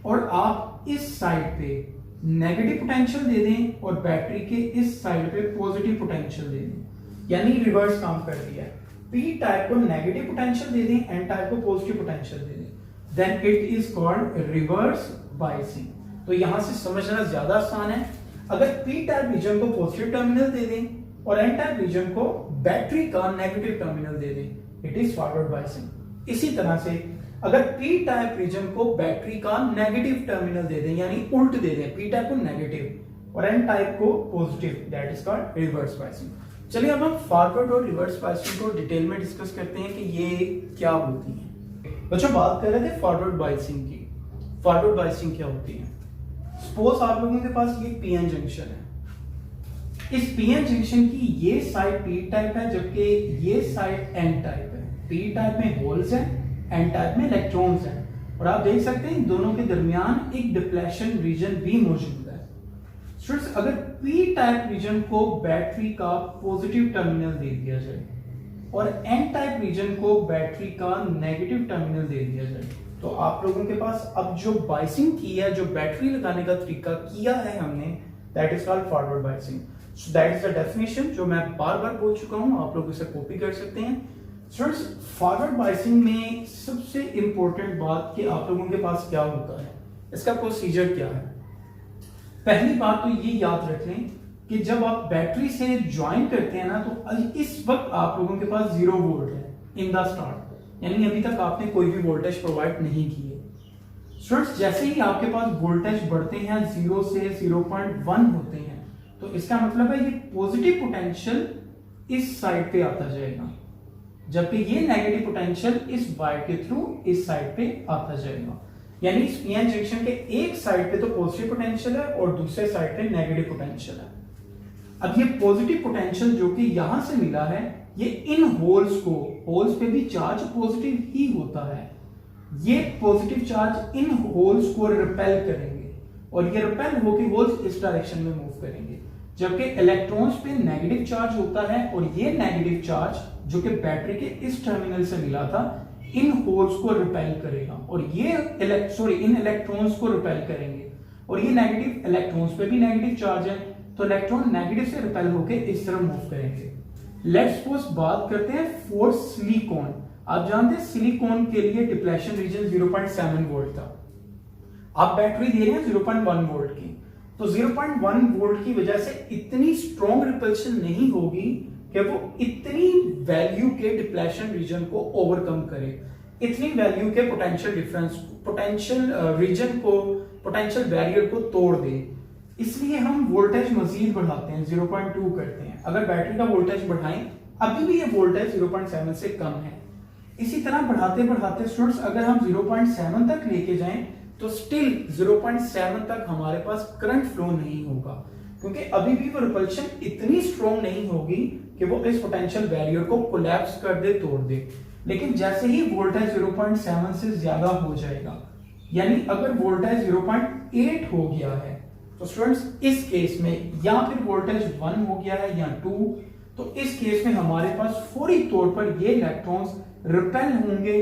और आप इस साइड पे नेगेटिव पोटेंशियल दे दें और बैटरी के इस साइड पे पॉजिटिव पोटेंशियल दे दें, यानी रिवर्स काम कर दिया है। पी टाइप को नेगेटिव पोटेंशियल दे दें, एन टाइप को पॉजिटिव पोटेंशियल दे दें, then it is called reverse biasing. तो यहां से समझना ज्यादा आसान है। अगर पी टाइप रीजन को पॉजिटिव टर्मिनल दे दें और एन टाइप रीजन को बैटरी का नेगेटिव टर्मिनल दे दें, इट इज फॉरवर्ड बाइसिंग। इसी तरह से अगर पी टाइप रीजन को बैटरी का नेगेटिव टर्मिनल दे दें, यानी उल्ट दे दें, पी टाइप को नेगेटिव और एन टाइप को positive, that is called reverse biasing. चलिए अब हम फॉरवर्ड और रिवर्स बाइसिंग को डिटेल में डिस्कस करते हैं कि ये क्या होती है। बच्चों बात कर रहे थे फॉरवर्ड बाइसिंग की। फॉरवर्ड बाइसिंग क्या होती है? सपोज आप लोगों के पास ये पीएन जंक्शन है। इस पीएन जंक्शन की ये साइड पी टाइप है जबकि ये साइड एन टाइप है। पी टाइप में होल्स हैं, एन टाइप में इलेक्ट्रॉन्स हैं, और आप देख सकते हैं दोनों के दरमियान एक डिप्लेशन रीजन भी मौजूद है। स्टूडेंट्स अगर पी टाइप रीजन को बैटरी का पॉजिटिव टर्मिनल दे दिया जाए और एन टाइप रीजन को बैटरी का नेगेटिव टर्मिनल दे दिया जाए, तो आप लोगों के पास अब जो बाइसिंग की है, जो बैटरी लगाने का तरीका किया है हमने, that is called forward biasing. So that is the definition जो मैं बार बार बोल चुका हूं, आप लोग इसे कॉपी कर सकते हैं। स्टूडेंट्स फॉरवर्ड बाइसिंग में सबसे इंपॉर्टेंट बात कि आप लोगों के पास क्या होता है, इसका प्रोसीजर क्या है। पहली बात तो ये याद रख लें कि जब आप बैटरी से ज्वाइन करते हैं ना, तो इस वक्त आप लोगों के पास 0 वोल्ट है इन द स्टार्ट, यानी अभी तक आपने कोई भी वोल्टेज प्रोवाइड नहीं की है। स्टूडेंट्स, जैसे ही आपके पास वोल्टेज बढ़ते हैं 0 से 0.1 होते हैं, तो इसका मतलब है ये पॉजिटिव पोटेंशियल इस साइड पे आता जाएगा, जबकि ये नेगेटिव पोटेंशियल इस वायर के थ्रू इस साइड पे आता जाएगा। यानी इस पीएन जंक्शन के एक साइड पे तो पॉजिटिव पोटेंशियल है और दूसरे साइड पे नेगेटिव पोटेंशियल है। अब ये पॉजिटिव पोटेंशियल जो कि यहां से मिला है, ये इन होल्स पे भी चार्ज पॉजिटिव ही होता है, ये पॉजिटिव चार्ज इन होल्स को रिपेल करेंगे और ये रिपेल होकर होल्स इस डायरेक्शन में मूव करेंगे, जबकि इलेक्ट्रॉन्स पे नेगेटिव चार्ज होता है और ये नेगेटिव चार्ज जो कि बैटरी के इस टर्मिनल से मिला था इन होल्स को रिपेल करेगा और ये इन इलेक्ट्रॉन्स को रिपेल करेंगे और ये नेगेटिव इलेक्ट्रॉन्स पे भी नेगेटिव चार्ज है, तो इलेक्ट्रॉन नेगेटिव से रिपेल होकर इस तरफ मूव करेंगे। लेट्स सपोज बात करते हैं फॉर सिलिकॉन। आप जानते हैं सिलिकॉन के लिए डिप्लेशन रीजन 0.7 वोल्ट था, आप बैटरी दे रहे हैं 0.1 वोल्ट की, तो 0.1 वोल्ट की वजह से इतनी स्ट्रॉन्ग रिपल्शन नहीं होगी कि वो इतनी वैल्यू के डिप्लेशन रीजन को ओवरकम करे, इतनी वैल्यू के पोटेंशियल डिफरेंस, पोटेंशियल रीजन को, पोटेंशियल बैरियर को तोड़ दे। इसलिए हम वोल्टेज मजीद बढ़ाते हैं, 0.2 करते हैं। अगर बैटरी का वोल्टेज बढ़ाएं, अभी भी ये वोल्टेज 0.7 से कम है। इसी तरह बढ़ाते बढ़ाते स्टूडेंट्स अगर हम 0.7 तक लेके जाएं, तो स्टिल 0.7 तक हमारे पास करंट फ्लो नहीं होगा, क्योंकि अभी भी वो रिपल्शन इतनी स्ट्रॉन्ग नहीं होगी कि वो इस पोटेंशियल बैरियर को कोलैप्स कर दे, तोड़ दे। लेकिन जैसे ही वोल्टेज 0.7 से ज्यादा हो जाएगा, यानी अगर वोल्टेज 0.8 हो गया है, तो स्टूडेंट्स इस केस में या फिर वोल्टेज 1 हो गया है या 2, तो इस केस में हमारे पास फौरी तौर पर ये इलेक्ट्रॉन्स रिपेल होंगे,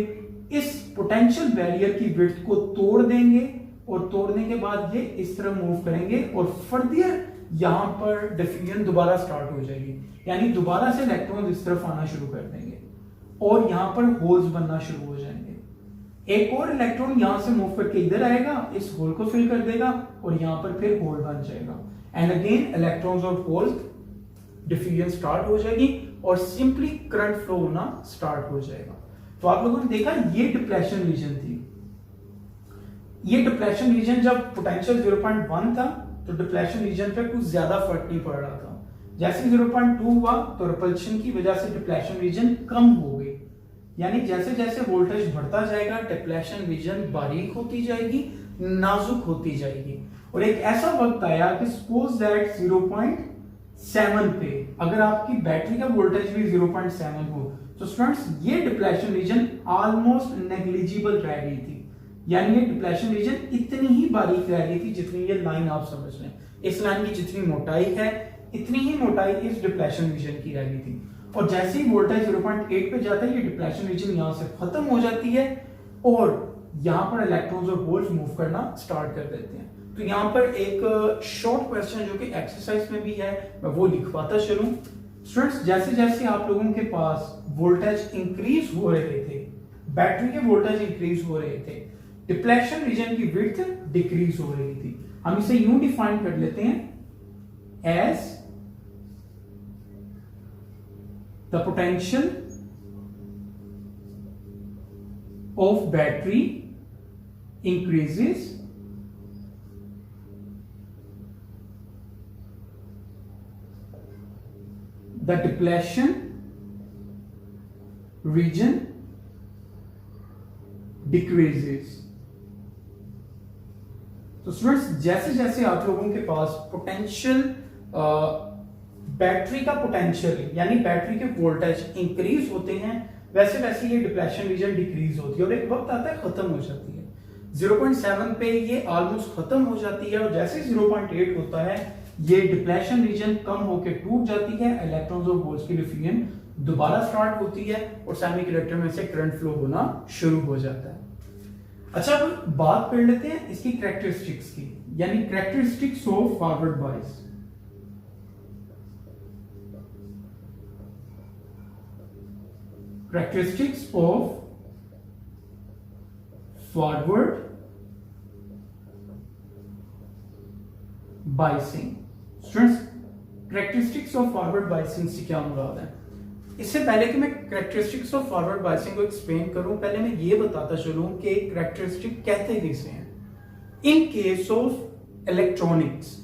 इस पोटेंशियल बैरियर की विड्थ को तोड़ देंगे और तोड़ने के बाद ये इस तरह मूव करेंगे और फर्दर यहां पर डिफ्यूजन दोबारा स्टार्ट हो जाएगी, यानी दोबारा से इलेक्ट्रॉन इस तरफ आना शुरू कर देंगे और यहां पर होल्स बनना शुरू हो जाएंगे। एक और इलेक्ट्रॉन यहां से मूव करके इधर आएगा, इस होल को फिल कर देगा और यहां पर फिर होल बन जाएगा एंड अगेन इलेक्ट्रॉन्स और होल्स डिफ्यूजन स्टार्ट हो जाएगी और सिंपली करंट फ्लो होना स्टार्ट हो जाएगा। तो आप लोगों ने देखा ये डिप्लेशन रीजन थी। ये डिप्लेशन रीजन जब पोटेंशियल 0.1 था तो डिप्लेशन रीजन पे कुछ ज्यादा फर्क नहीं पड़ रहा था। जैसे 0.2 हुआ तो रिपल्शन की वजह से डिप्लेशन रीजन कम हो गई, यानी जैसे जैसे वोल्टेज बढ़ता जाएगा डिप्लेशन रीजन बारीक होती जाएगी, नाजुक होती जाएगी और एक ऐसा वक्त आया कि सपोज दैट 0.7 पे अगर आपकी बैटरी का वोल्टेज भी 0.7 हो तो स्टूडेंट्स ये डिप्लेशन रीजन ऑलमोस्ट नेग्लिजिबल रह गई थी, यानी ये डिप्लेशन रीजन इतनी ही बारीक रह गई थी जितनी ये लाइन आप समझ लें, इस लाइन की जितनी मोटाई है इतनी ही मोटाई इस डिप्लेशन रीजन की रह गई थी। और जैसे ही वोल्टेज 0.8 पे जाता है ये डिप्लेशन रीजन यहां से खत्म हो जाती है और यहां पर इलेक्ट्रॉन्स और होल्स मूव करना स्टार्ट कर देते हैं। तो यहाँ पर एक शॉर्ट क्वेश्चन जो कि एक्सरसाइज में भी है मैं वो लिखवाता चलूं। स्टूडेंट्स जैसे जैसे आप लोगों के पास वोल्टेज इंक्रीज हो रहे थे, बैटरी के वोल्टेज इंक्रीज हो रहे थे, डिप्लेशन रीजन की विड्थ डिक्रीज हो रही थी। हम इसे यूं डिफाइन कर लेते हैं as the potential of battery increases the depletion region decreases। तो स्टूडेंट्स जैसे जैसे आप लोगों के पास पोटेंशियल बैटरी का पोटेंशियल यानी बैटरी के वोल्टेज इंक्रीज होते हैं वैसे वैसे ये डिप्लेशन रीजन डिक्रीज होती है और एक वक्त आता है खत्म हो जाती है। 0.7 पे ये ऑलमोस्ट खत्म हो जाती है और जैसे 0.8 होता है ये डिप्लेशन रीजन कम होकर टूट जाती है, इलेक्ट्रॉन्स और होल्स की डिफ्यूजन दोबारा स्टार्ट होती है और सेमीकंडक्टर में से करंट फ्लो होना शुरू हो जाता है। अच्छा अब बात कर लेते हैं इसकी कैरेक्टरिस्टिक्स की, यानी characteristics of forward bias. Characteristics of forward biasing. Students characteristics of forward biasing से क्या मुराद है। इससे पहले कि मैं कैरेक्टरिस्टिक्स ऑफ फॉरवर्ड बायसिंग को एक्सप्लेन करूं, पहले मैं ये बताता चलूं कि कैरेक्टरिस्टिक कहते किसे हैं। इन केस ऑफ इलेक्ट्रॉनिक्स,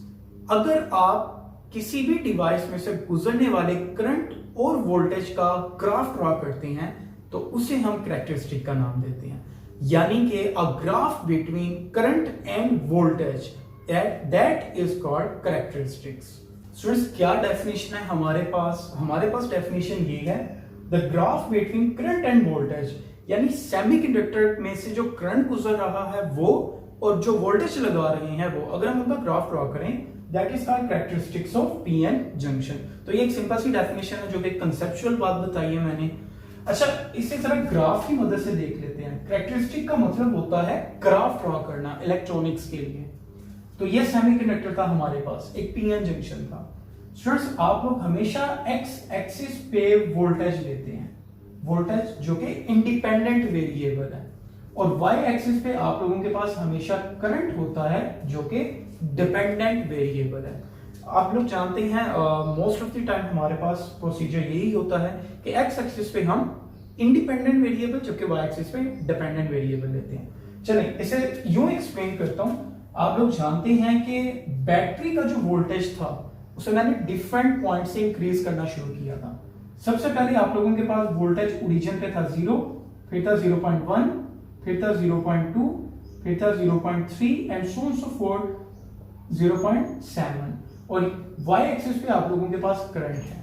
अगर आप किसी भी डिवाइस में से गुजरने वाले करंट और वोल्टेज का ग्राफ ड्रॉ करते हैं तो उसे हम कैरेक्टरिस्टिक का नाम देते हैं। यानी कि a graph between current end voltage that is called characteristics. Students, क्या डेफिनेशन है हमारे पास डेफिनेशन ये है, the graph between current end voltage, यानी सेमीकंडक्टर में से जो करंट गुजर रहा है वो और जो वोल्टेज लगा रहे हैं वो, अगर हम उनका ग्राफ ड्रॉ करें that is called characteristics of PN junction. तो ये एक सिंपल सी डेफिनेशन है जो कि कंसेप्चुअल बात बताई है मैंने। अच्छा, इसे जरा ग्राफ की मदद से देख लेते हैं। कैरेक्टरिस्टिक का मतलब होता है ग्राफ ड्रॉ करना इलेक्ट्रॉनिक्स के लिए। तो ये सेमीकंडक्टर था हमारे पास, एक पीएन जंक्शन था। स्टूडेंट्स, आप लोग हमेशा एक्स एक्सिस पे वोल्टेज लेते हैं, वोल्टेज जो कि इंडिपेंडेंट वेरिएबल है, और वाई एक्सिस पे आप लोगों के पास हमेशा करंट होता है जो कि डिपेंडेंट वेरिएबल है। आप लोग जानते हैं मोस्ट ऑफ द टाइम हमारे पास प्रोसीजर यही होता है कि एक्स एक्सिस पे हम इंडिपेंडेंट वेरिएबल जबकि वाई एक्सिस पे डिपेंडेंट वेरिएबल लेते हैं। चलिए इसे यूं एक्सप्लेन करता हूं। आप लोग जानते हैं कि बैटरी का जो वोल्टेज था उसे मैंने डिफरेंट पॉइंट से इंक्रीज करना शुरू किया था। सबसे पहले आप लोगों के पास वोल्टेज ओरिजिन पे था 0, फिर था 0.1, फिर था 0.2, फिर था 0.3 and so on so fourth 0.7, और y एक्सिस पे आप लोगों के पास करंट है।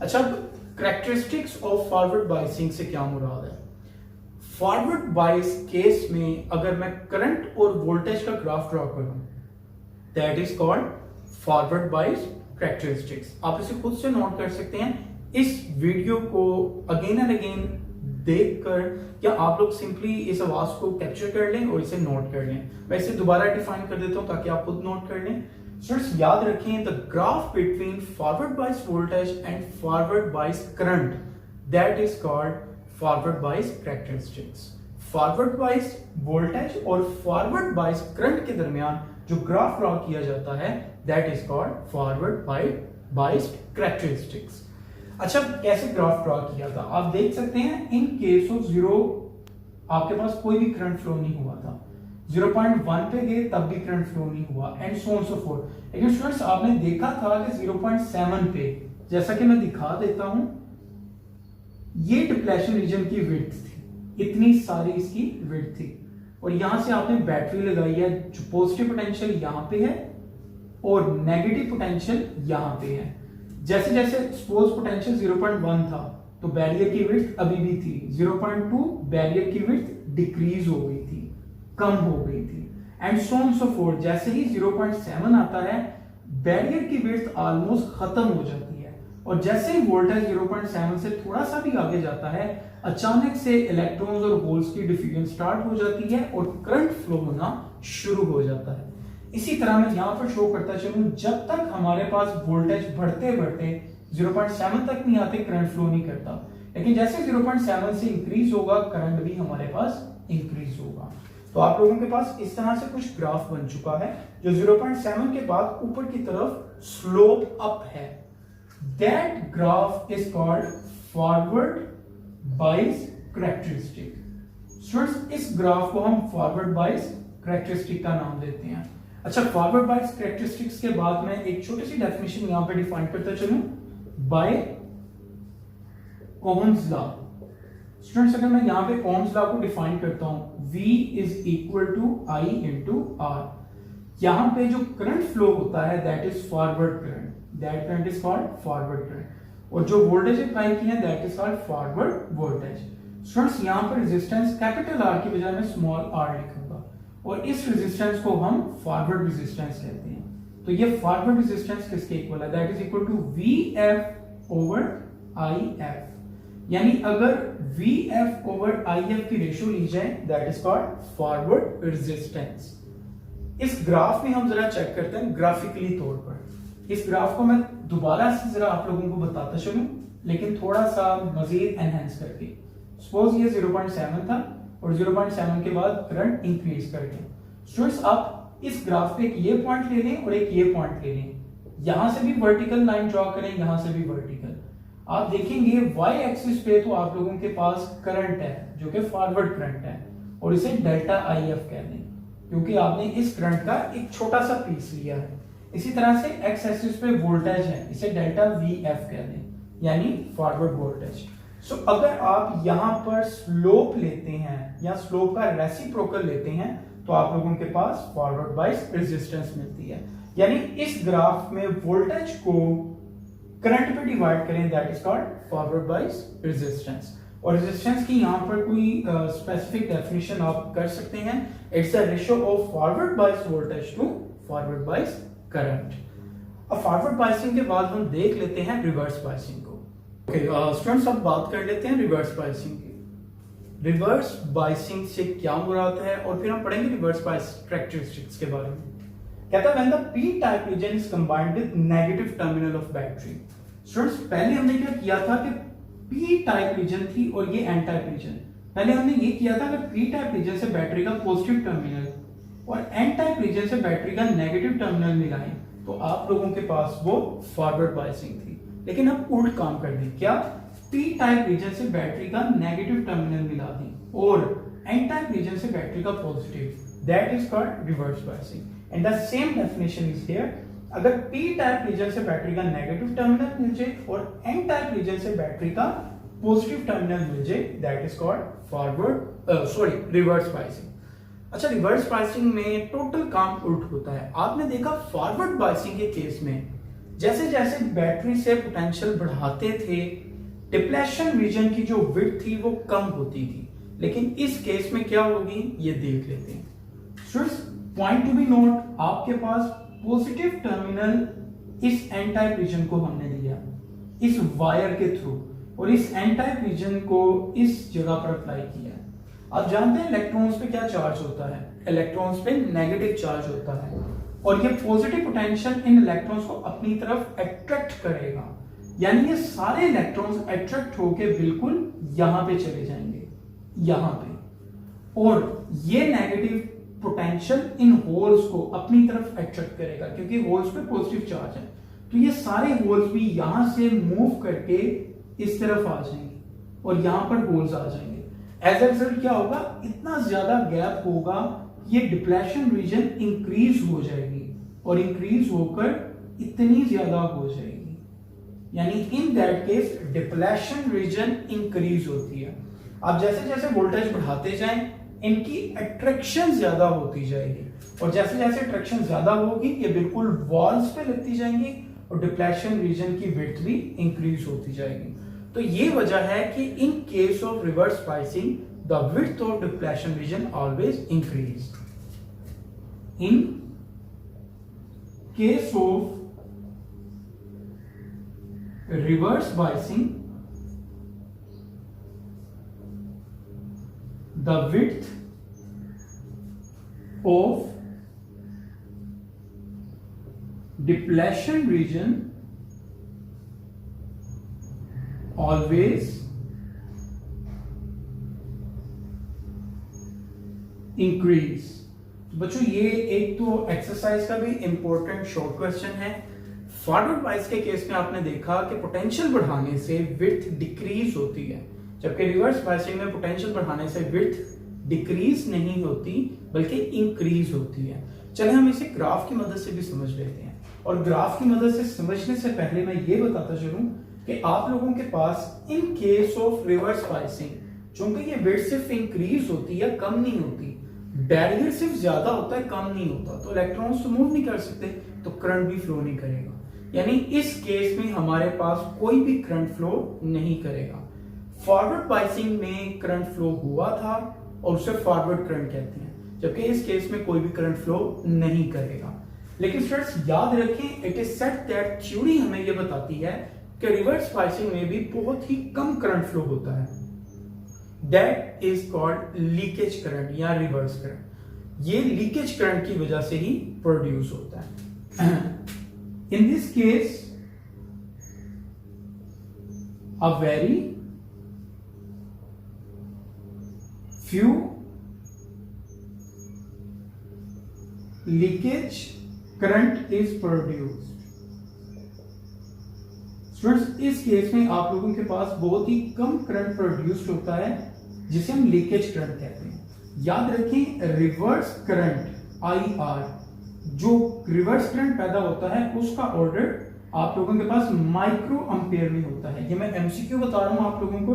अच्छा, कैरेक्टरिस्टिक्स ऑफ फॉरवर्ड बायसिंग से क्या मुराद है। फॉरवर्ड बायस केस में अगर मैं करंट और वोल्टेज का ग्राफ ड्रॉ करूं that is called forward bias characteristics. आप इसे खुद से नोट कर सकते हैं इस वीडियो को अगेन एंड अगेन देखकर, या आप लोग सिंपली इस आवाज को कैप्चर कर लें और इसे नोट कर लें। मैं इसे दोबारा डिफाइन कर देता हूं ताकि आप खुद नोट कर लें। स्टूडेंट्स, याद रखें, the graph between forward bias voltage and forward bias current that is called forward bias characteristics. Forward bias voltage और फॉरवर्ड बायस करंट के दरमियान जो ग्राफ ड्रॉ किया जाता है that is called forward bias characteristics. अच्छा, कैसे ग्राफ ड्रॉ किया था आप देख सकते हैं। इन केस ऑफ 0 आपके पास कोई भी करंट फ्लो नहीं हुआ था, 0.1 पे गए तब भी करंट फ्लो नहीं हुआ and so on so fourth. लेकिन स्टूडेंट्स, आपने देखा था कि 0.7 पे, जैसा कि मैं दिखा देता हूं, ये डिप्लेशन रीजन की विड्थ थी, इतनी सारी इसकी विड्थ थी, और यहां से आपने बैटरी लगाई है, जो पॉजिटिव पोटेंशियल यहां पे है और नेगेटिव पोटेंशियल यहां पे है। जैसे जैसे सपोज पोटेंशियल 0.1 था तो बैरियर की विड्थ अभी भी थी, 0.2 बैरियर की विड्थ डिक्रीज हो गई थी, कम हो गई थी, and so on so fourth. जैसे ही 0.7 आता है बैरियर की विड्थ ऑलमोस्ट खत्म हो जाती है, और जैसे ही वोल्टेज 0.7 से थोड़ा सा भी आगे जाता है अचानक से इलेक्ट्रॉन्स और होल्स की डिफ्यूजन स्टार्ट हो जाती है और करंट फ्लो होना शुरू हो जाता है। इसी तरह मैं यहां पर शो करता चलूं, जब तक हमारे पास वोल्टेज बढ़ते बढ़ते 0.7 तक नहीं आते करंट फ्लो नहीं करता, लेकिन जैसे 0.7 से इंक्रीज होगा करंट भी हमारे पास इंक्रीज होगा। तो आप लोगों के पास इस तरह से कुछ ग्राफ बन चुका है जो 0.7 के बाद ऊपर की तरफ स्लोप अप है। That graph is called forward bias characteristic. Students, इस ग्राफ को हम फॉरवर्ड बायस कैरेक्टरिस्टिक का नाम देते हैं। अच्छा, फॉरवर्ड बायस कैरेक्टरिस्टिक्स के बाद मैं एक छोटी सी डेफिनेशन यहां पे डिफाइन करता चलूं, बाय ओम्स लॉ। स्टूडेंट्स, अगर मैं यहां पे ओम्स लॉ को डिफाइन करता हूं, V is equal to I into R, यहां पे जो करंट फ्लो होता है that is forward current, that current is called forward current, और जो वोल्टेज अप्लाई किया है that is called forward voltage. Students, यहां पर रेजिस्टेंस कैपिटल R की बजाय मैं स्मॉल r लिखूंगा, और इस रेजिस्टेंस को हम फॉरवर्ड रेजिस्टेंस कहते हैं। तो ये फॉरवर्ड रेजिस्टेंस किसके इक्वल है, that is equal to VF over IF। यानी अगर VF ओवर IF की रेशियो ली जाए that is called forward resistance. इस ग्राफ में हम जरा चेक करते हैं ग्राफिकली तौर पर। इस ग्राफ को मैं दोबारा से जरा आप लोगों को बताता चलूं, लेकिन थोड़ा सा मजीद एनहेंस करके। सपोज ये 0.7 था और 0.7 के बाद करंट इंक्रीज करके। स्टूडेंट्स, आप इस ग्राफ पे एक ये पॉइंट ले लें और एक ये पॉइंट ले लें। यहां से भी वर्टिकल लाइन ड्रॉ करें, यहां से भी वर्टिकल, आप देखेंगे वाई एक्सिस पे तो आप लोगों के पास करंट है जो कि फॉरवर्ड करंट है, और इसे डेल्टा आई एफ कह दें क्योंकि आपने इस करंट का एक छोटा सा पीस लिया है। इसी तरह से एक्स एक्सिस पे वोल्टेज है, इसे डेल्टा वी एफ कह दें, यानी फॉरवर्ड वोल्टेज। सो अगर आप यहां पर स्लोप लेते हैं या स्लोप का रेसिप्रोकल लेते हैं तो आप लोगों के पास फॉरवर्ड बाइस रेजिस्टेंस मिलती है। यानी इस ग्राफ में वोल्टेज को करंट पे डिवाइड करें, दैट इज कॉल्ड फॉरवर्ड बाइस रेजिस्टेंस। और रेजिस्टेंस की यहाँ पर कोई स्पेसिफिक डेफिनेशन आप कर सकते हैं, it's the ratio of forward bias voltage to forward bias current. अब फॉरवर्ड बाइसिंग के बाद हम देख लेते हैं रिवर्स बाइसिंग को। ओके स्टूडेंट्स, अब बात कर लेते हैं रिवर्स बाइसिंग की। रिवर्स बाइसिंग से क्या मुराद है, और फिर हम पढ़ेंगे रिवर्स बाइस कैरेक्टरिस्टिक्स के बारे में। कहता है when the p type region is combined with negative terminal of battery। Students पहले हमने क्या किया था कि p टाइप रीजन थी और ये n टाइप रीजन। पहले हमने ये किया था कि p टाइप रीजन से बैटरी का पॉजिटिव टर्मिनल और n टाइप रीजन से बैटरी का नेगेटिव टर्मिनल मिलाएं तो आप लोगों के पास वो फॉरवर्ड बाइसिंग थी। लेकिन हम उल्ट काम कर दें, क्या p टाइप रीजन से बैटरी का नेगेटिव टर्मिनल मिला दी और n टाइप रीजन से बैटरी का positive, that is called reverse biasing. And the same definition is here. अगर p टाइप रीजन से बैटरी का नेगेटिव टर्मिनल मिल जाए और n टाइप रीजन से बैटरी का पॉजिटिव टर्मिनल मिल जाए, that is called reverse biasing. अच्छा, रिवर्स बाइसिंग में टोटल काम उल्ट होता है। आपने देखा फॉरवर्ड बाइसिंग के केस में जैसे जैसे बैटरी से पोटेंशियल बढ़ाते थे, डिप्लेशन रीजन की जो विड्थ थी वो कम होती थी। लेकिन इस केस में क्या होगी ये देख लेते हैं। पॉइंट टू बी नोट, आपके पास पॉजिटिव टर्मिनल इस एन टाइप रीजन को हमने दिया इस वायर के थ्रू और इस एन टाइप रीजन को इस जगह पर अप्लाई किया। आप जानते हैं इलेक्ट्रॉन्स पे क्या चार्ज होता है, इलेक्ट्रॉन्स पे नेगेटिव चार्ज होता है और ये पॉजिटिव पोटेंशियल इन इलेक्ट्रॉन्स को अपनी तरफ अट्रैक्ट करेगा। यानी ये सारे इलेक्ट्रॉन्स अट्रैक्ट होके बिल्कुल यहां पे चले जाएंगे, यहां पे, और ये नेगेटिव पोटेंशियल इन होल्स को अपनी तरफ अट्रैक्ट करेगा क्योंकि होल्स पे पॉजिटिव चार्ज है। तो ये सारे होल्स भी यहां से मूव करके इस तरफ आ जाएंगे और यहां पर होल्स आ जाएंगे। एज अ रिजल्ट क्या होगा, इतना ज्यादा गैप होगा, ये डिप्लेशन रीजन इंक्रीज हो जाएगी और इंक्रीज होकर इतनी ज्यादा हो जाएगी। यानी in that case depletion region increase होती है। आप जैसे जैसे वोल्टेज बढ़ाते जाएं इनकी अट्रैक्शन ज्यादा होती जाएगी और जैसे जैसे अट्रैक्शन ज्यादा होगी ये बिल्कुल वॉल्स पे लगती जाएंगी और डिप्लेशन रीजन की विड्थ भी इंक्रीज होती जाएगी। तो ये वजह है कि इन case of reverse biasing the width of depletion region always increase. In case of reverse biasing the width of depletion region always increase। बच्चों ये एक तो एक्सरसाइज का भी इंपॉर्टेंट शॉर्ट क्वेश्चन है। फॉरवर्ड बाइस के केस में आपने देखा कि पोटेंशियल बढ़ाने से विड्थ डिक्रीज होती है, जबकि रिवर्स बाइसिंग में पोटेंशियल बढ़ाने से विड्थ डिक्रीज नहीं होती बल्कि इंक्रीज होती है। चलिए हम इसे ग्राफ की मदद से भी समझ लेते हैं। और ग्राफ की मदद से समझने से पहले मैं ये बताता चलूं कि आप लोगों के पास in case of reverse biasing चूंकि ये विड्थ सिर्फ इंक्रीज होती है, कम नहीं होती, बैरियर सिर्फ ज्यादा होता है, कम नहीं होता, तो इलेक्ट्रॉन्स तो मूव नहीं कर सकते, तो करंट भी फ्लो नहीं करेगा। यानी इस केस में हमारे पास कोई भी करंट फ्लो नहीं करेगा। फॉरवर्ड बाइसिंग में करंट फ्लो हुआ था और उसे फॉरवर्ड करंट कहते हैं, जबकि इस केस में कोई भी करंट फ्लो नहीं करेगा। लेकिन स्टूडेंट्स याद रखें, it is said that theory हमें यह बताती है कि रिवर्स बाइसिंग में भी बहुत ही कम करंट फ्लो होता है, that is called leakage current या रिवर्स करंट। ये लीकेज करंट की वजह से ही प्रोड्यूस होता है। In this case a very few leakage current is produced। Students इस केस में आप लोगों के पास बहुत ही कम करंट प्रोड्यूस्ड होता है जिसे हम लीकेज करंट कहते हैं। याद रखें रिवर्स करंट IR, जो रिवर्स करंट पैदा होता है उसका ऑर्डर आप लोगों के पास माइक्रो एम्पेयर में होता है। ये मैं MCQ बता रहा हूं आप लोगों को,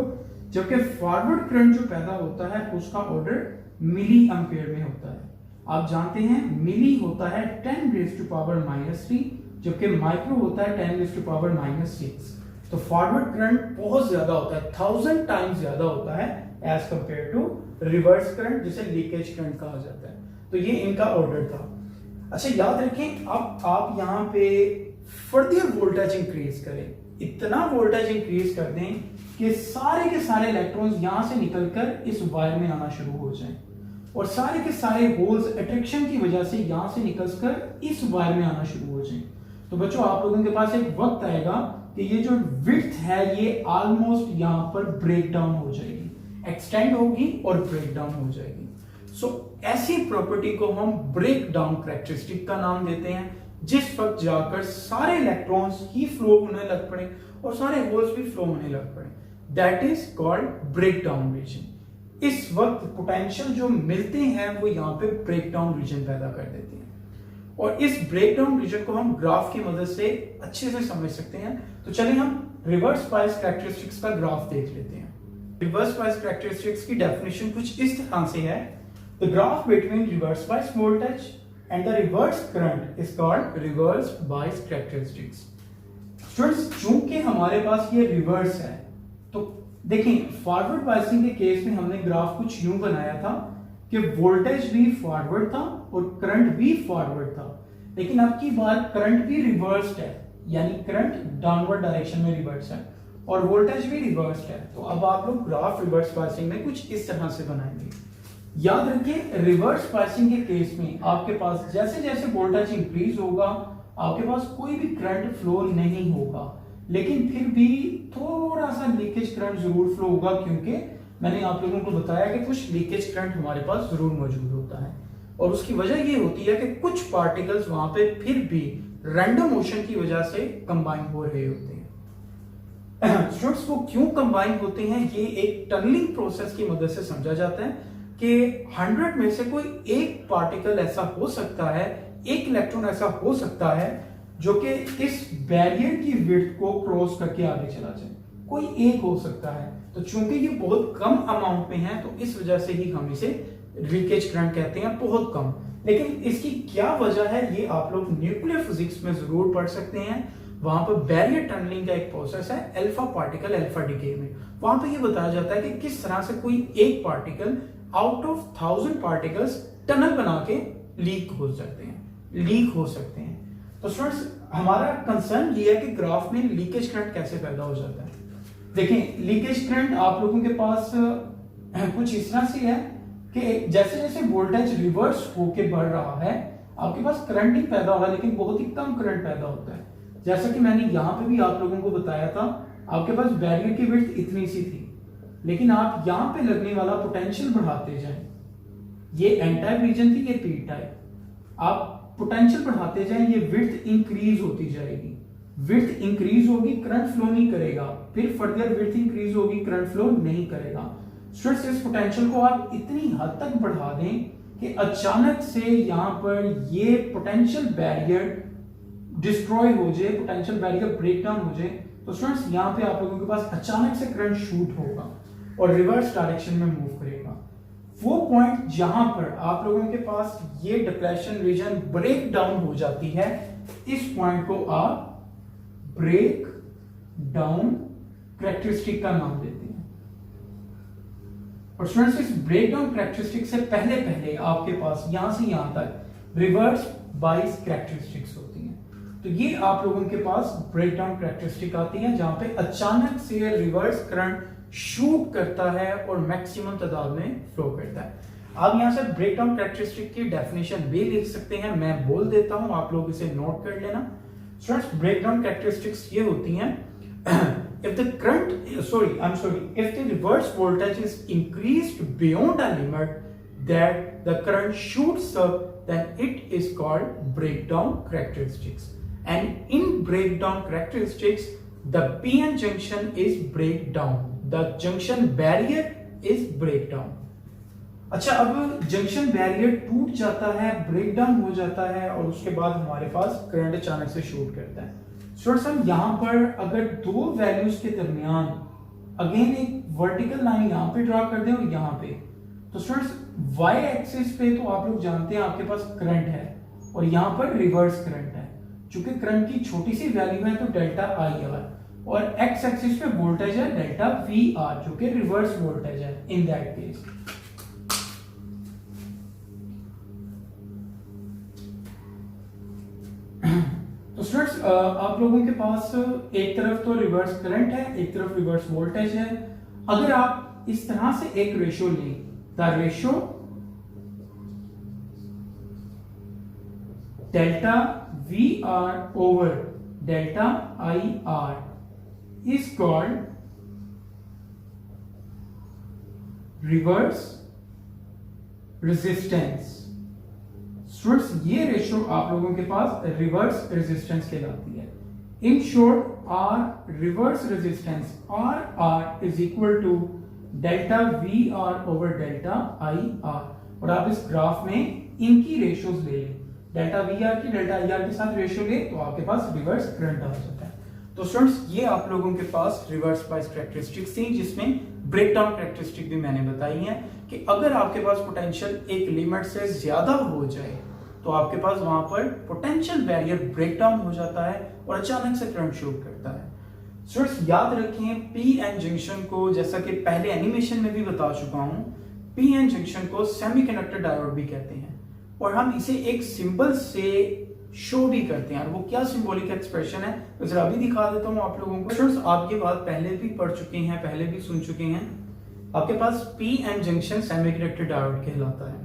जबकि फॉरवर्ड करंट जो पैदा होता है उसका ऑर्डर मिली एम्पेयर में होता है। आप जानते हैं मिली होता है 10⁻⁻3, जबकि माइक्रो होता है 10⁻⁻6। तो फॉरवर्ड करंट बहुत ज्यादा होता है, 1000 टाइम्स ज्यादा होता है as compare to reverse current, जिसे लीकेज करंट कहा जाता है। तो ये इनका ऑर्डर था। अच्छा याद रखें, अब आप यहाँ पे फर्दर वोल्टेज इंक्रीज करें, इतना वोल्टेज इंक्रीज कर दें कि सारे के सारे इलेक्ट्रॉन्स यहां से निकलकर इस वायर में आना शुरू हो जाएं और सारे के सारे होल्स अट्रैक्शन की वजह से यहां से निकलकर इस वायर में आना शुरू हो जाएं। तो बच्चों आप लोगों के पास एक वक्त आएगा कि ये जो विड्थ है ये ऑलमोस्ट यहां पर ब्रेक डाउन हो जाएगी, एक्सटेंड होगी और ब्रेक डाउन हो जाएगी। सो ऐसी प्रॉपर्टी को हम ब्रेक डाउन कैरेक्टरिस्टिक का नाम देते हैं, जिस वक्त जाकर सारे इलेक्ट्रॉन्स ही फ्लो होने लग पड़े और सारे होल्स भी फ्लो होने लग पड़े, that is called breakdown region. इस वक्त पोटेंशियल जो मिलते हैं वो यहाँ पे ब्रेक डाउन रीजन पैदा कर देते हैं और इस ब्रेक डाउन रीजन को हम ग्राफ की मदद से अच्छे से समझ सकते हैं। तो चलिए हम रिवर्स बायस कैरेक्टरिस्टिक्स का ग्राफ देख लेते हैं। रिवर्स बायस कैरेक्टरिस्टिक्स की डेफिनेशन कुछ इस तरह से है, the graph between reverse bias voltage and the reverse current is called reverse bias characteristics. Students, चूंकि हमारे पास ये रिवर्स है तो देखें फॉरवर्ड बायसिंग के केस में हमने ग्राफ कुछ यूं बनाया था कि वोल्टेज भी फॉरवर्ड था और करंट भी फॉरवर्ड था, लेकिन अब की बार करंट भी रिवर्स्ड है, यानी करंट डाउनवर्ड डायरेक्शन में रिवर्स है और वोल्टेज भी रिवर्स्ड है। तो अब आप लोग ग्राफ रिवर्स बायसिंग में कुछ इस तरह से बनाएंगे। याद रखिए रिवर्स बायसिंग के केस में आपके पास जैसे जैसे वोल्टेज इंक्रीज होगा आपके पास कोई भी करंट फ्लो नहीं होगा, लेकिन फिर भी थोड़ा सा लीकेज करंट जरूर फ्लो होगा, क्योंकि मैंने आप लोगों को बताया कि कुछ लीकेज करंट हमारे पास जरूर मौजूद होता है और उसकी वजह ये होती है कि कुछ पार्टिकल्स वहां पे फिर भी रैंडम मोशन की वजह से कंबाइन हो रहे होते हैं। स्टूडेंट्स वो क्यों कंबाइन होते हैं ये एक टनलिंग प्रोसेस की मदद से समझा जाता है कि 100 में से कोई एक पार्टिकल ऐसा हो सकता है, एक इलेक्ट्रॉन ऐसा हो सकता है जो कि इस बैरियर की विड्थ को क्रॉस करके आगे चला जाए, कोई एक हो सकता है। तो चूंकि ये बहुत कम अमाउंट में है तो इस वजह से ही हम इसे लीकेज करंट कहते हैं, बहुत कम। लेकिन इसकी क्या वजह है ये आप लोग न्यूक्लियर फिजिक्स में जरूर पढ़ सकते हैं। वहां पर बैरियर टनलिंग का एक प्रोसेस है अल्फा पार्टिकल अल्फा डिके में, वहां पर यह बताया जाता है कि किस तरह से कोई एक particle out of 1000 particles tunnel बना के लीक हो सकते हैं। तो स्टूडेंट्स हमारा कंसर्न ये है कि ग्राफ में लीकेज करंट कैसे पैदा हो जाता है। देखें लीकेज करंट आप लोगों के पास कुछ इस तरह से है कि जैसे जैसे वोल्टेज रिवर्स होके बढ़ रहा है आपके पास करंट ही पैदा हो रहा है, लेकिन बहुत ही कम करंट पैदा होता है। जैसा कि मैंने यहाँ पे भी आप लोगों को बताया था, आपके पास बैरियर की विड्थ इतनी सी थी, लेकिन आप यहां पे लगने वाला पोटेंशियल बढ़ाते जाएं, ये एन टाइप रीजन थी, ये पी टाइप, आप पोटेंशियल बढ़ाते जाएं, ये विड्थ इंक्रीज होती जाएगी, विड्थ इंक्रीज होगी करंट फ्लो नहीं करेगा, फिर फर्दर विड्थ इंक्रीज होगी करंट फ्लो नहीं करेगा। स्टूडेंट्स इस पोटेंशियल को आप इतनी हद तक बढ़ा दें कि अचानक से यहां पर ये पोटेंशियल बैरियर डिस्ट्रॉय हो जाए, पोटेंशियल बैरियर ब्रेक डाउन हो जाए। तो स्टूडेंट्स यहाँ पे आप लोगों के पास अचानक से करंट शूट होगा और रिवर्स डायरेक्शन में मूव करेगा। वो पॉइंट जहां पर आप लोगों के पास ये डिप्रेशन रीजन ब्रेक डाउन हो जाती है, इस पॉइंट को आप ब्रेक डाउन कैरेक्टरिस्टिक का नाम देते हैं। और स्टूडेंट्स इस ब्रेक डाउन कैरेक्टरिस्टिक से पहले पहले आपके पास यहां से यहां तक रिवर्स बायस कैरेक्टरिस्टिक्स होती हैं। तो ये आप लोगों के पास ब्रेक डाउन कैरेक्टरिस्टिक आती है जहां पे अचानक से रिवर्स करंट शूट करता है और मैक्सिमम तादाद में फ्लो करता है। आप यहां से ब्रेक डाउन कैरेक्टरिस्टिक की डेफिनेशन भी लिख सकते हैं, मैं बोल देता हूं, आप लोग इसे नोट कर लेना। स्टूडेंट्स ब्रेक डाउन कैरेक्टरिस्टिक्स ये होती हैं if the reverse voltage is increased beyond a limit that the current shoots up, then it is called breakdown characteristics. And in breakdown characteristics, the PN junction is break down, the junction barrier is break down. अच्छा, अब junction barrier टूट जाता है, break down हो जाता है और उसके बाद हमारे पास करंट अचानक से शूट करता है। स्टूडेंट्स, हम यहां पर अगर दो वैल्यूज के दरमियान अगेन एक वर्टिकल लाइन यहां पे ड्रॉ कर दें और यहां पे, तो स्टूडेंट्स वाई एक्सिस पे तो आप लोग जानते हैं आपके पास करंट है और यहां पर रिवर्स करंट है। चूंकि करंट की छोटी सी वैल्यू है तो डेल्टा आई आर, और एक्स एक्सिस पे वोल्टेज है डेल्टा वी आर जो कि रिवर्स वोल्टेज है इन दैट केस। तो स्टूडेंट्स, आप लोगों के पास एक तरफ तो रिवर्स करंट है, एक तरफ रिवर्स वोल्टेज है। अगर आप इस तरह से एक रेशियो लें, the ratio delta V R over delta I R is called reverse resistance. Students, ये रेशियो आप लोगों के पास रिवर्स रेजिस्टेंस कहलाती है। In short, R reverse resistance R is equal to delta V R over delta I R. और आप इस ग्राफ में इनकी रेशियोज ले लें, डेल्टा वी आर की डेल्टा आई आर के साथ रेशियो ले तो आपके पास रिवर्स करंट आ जाता है। तो स्टूडेंट्स, ये आप लोगों के पास रिवर्स बायस कैरेक्टरिस्टिक्स थी, जिसमें ब्रेकडाउन कैरेक्टरिस्टिक भी मैंने बताई है कि अगर आपके पास पोटेंशियल एक लिमिट से ज्यादा हो जाए तो आपके पास वहां पर पोटेंशियल बैरियर ब्रेकडाउन हो जाता है और अचानक से करंट शूट करता है। स्टूडेंट्स, याद रखें पीएन जंक्शन को, जैसा कि पहले एनिमेशन में भी बता चुका हूं, पीएन जंक्शन को सेमीकंडक्टर डायोड भी कहते हैं और हम इसे एक सिंबल से शो भी करते हैं। और वो क्या सिंबॉलिक एक्सप्रेशन है तो जरा अभी दिखा देता हूं आप लोगों को। स्टूडेंट्स, आप ये बात पहले भी पढ़ चुके हैं, पहले भी सुन चुके हैं। आपके पास पीएन जंक्शन सेमीकंडक्टर डायोड कहलाता है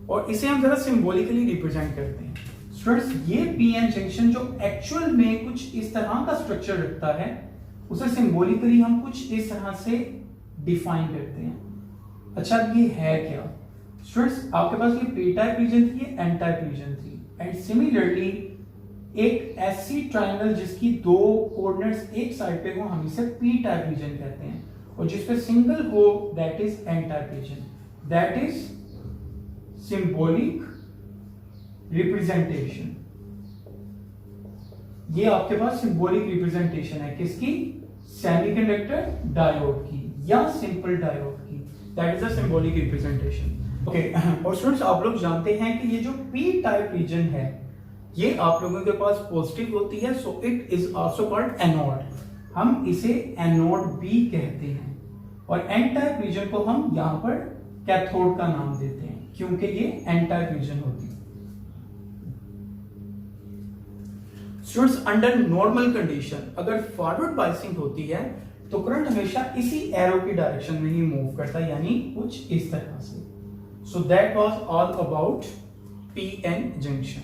और इसे हम जरा सिंबॉलिकली रिप्रेजेंट करते हैं। स्टूडेंट्स, ये पीएन जंक्शन जो एक्चुअल में कुछ इस तरह का स्ट्रक्चर रखता है, उसे सिंबॉलिकली हम कुछ इस तरह से डिफाइन करते हैं। अच्छा, ये है क्या? स्टूडेंट्स, आपके पास ये पी टाइप रीजन थी, एन टाइप रीजन थी, एंड सिमिलरली एक ऐसी ट्रायंगल जिसकी दो कोऑर्डिनेट्स एक साइड पे हो, हम इसे पी टाइप रीजन कहते हैं, और जिसपे सिंगल हो that is N type region. That is symbolic representation. ये आपके पास सिंबॉलिक रिप्रेजेंटेशन है किसकी? सेमीकंडक्टर डायोड की या सिंपल डायोड की। That is a symbolic representation. Okay, और स्टूडेंट्स, आप लोग जानते हैं कि ये जो पी टाइप रीजन है ये आप लोगों के पास पॉजिटिव होती है, so it is also called anode. हम इसे एनोड बी कहते हैं, और एन टाइप रीजन को हम यहां पर कैथोड का नाम देते हैं क्योंकि ये एन टाइप रीजन होती है। स्टूडेंट्स, अंडर नॉर्मल कंडीशन अगर फॉरवर्ड बायसिंग होती है तो करंट हमेशा इसी एरो की डायरेक्शन में ही मूव करता है, यानी कुछ इस तरह से। So that was all about PN junction,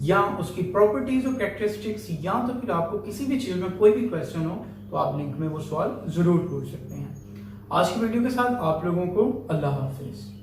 या उसकी प्रॉपर्टीज और कैरेक्टरिस्टिक्स, या तो फिर आपको किसी भी चीज में कोई भी क्वेश्चन हो तो आप लिंक में वो सवाल जरूर पूछ सकते हैं। आज की वीडियो के साथ आप लोगों को अल्लाह हाफिज।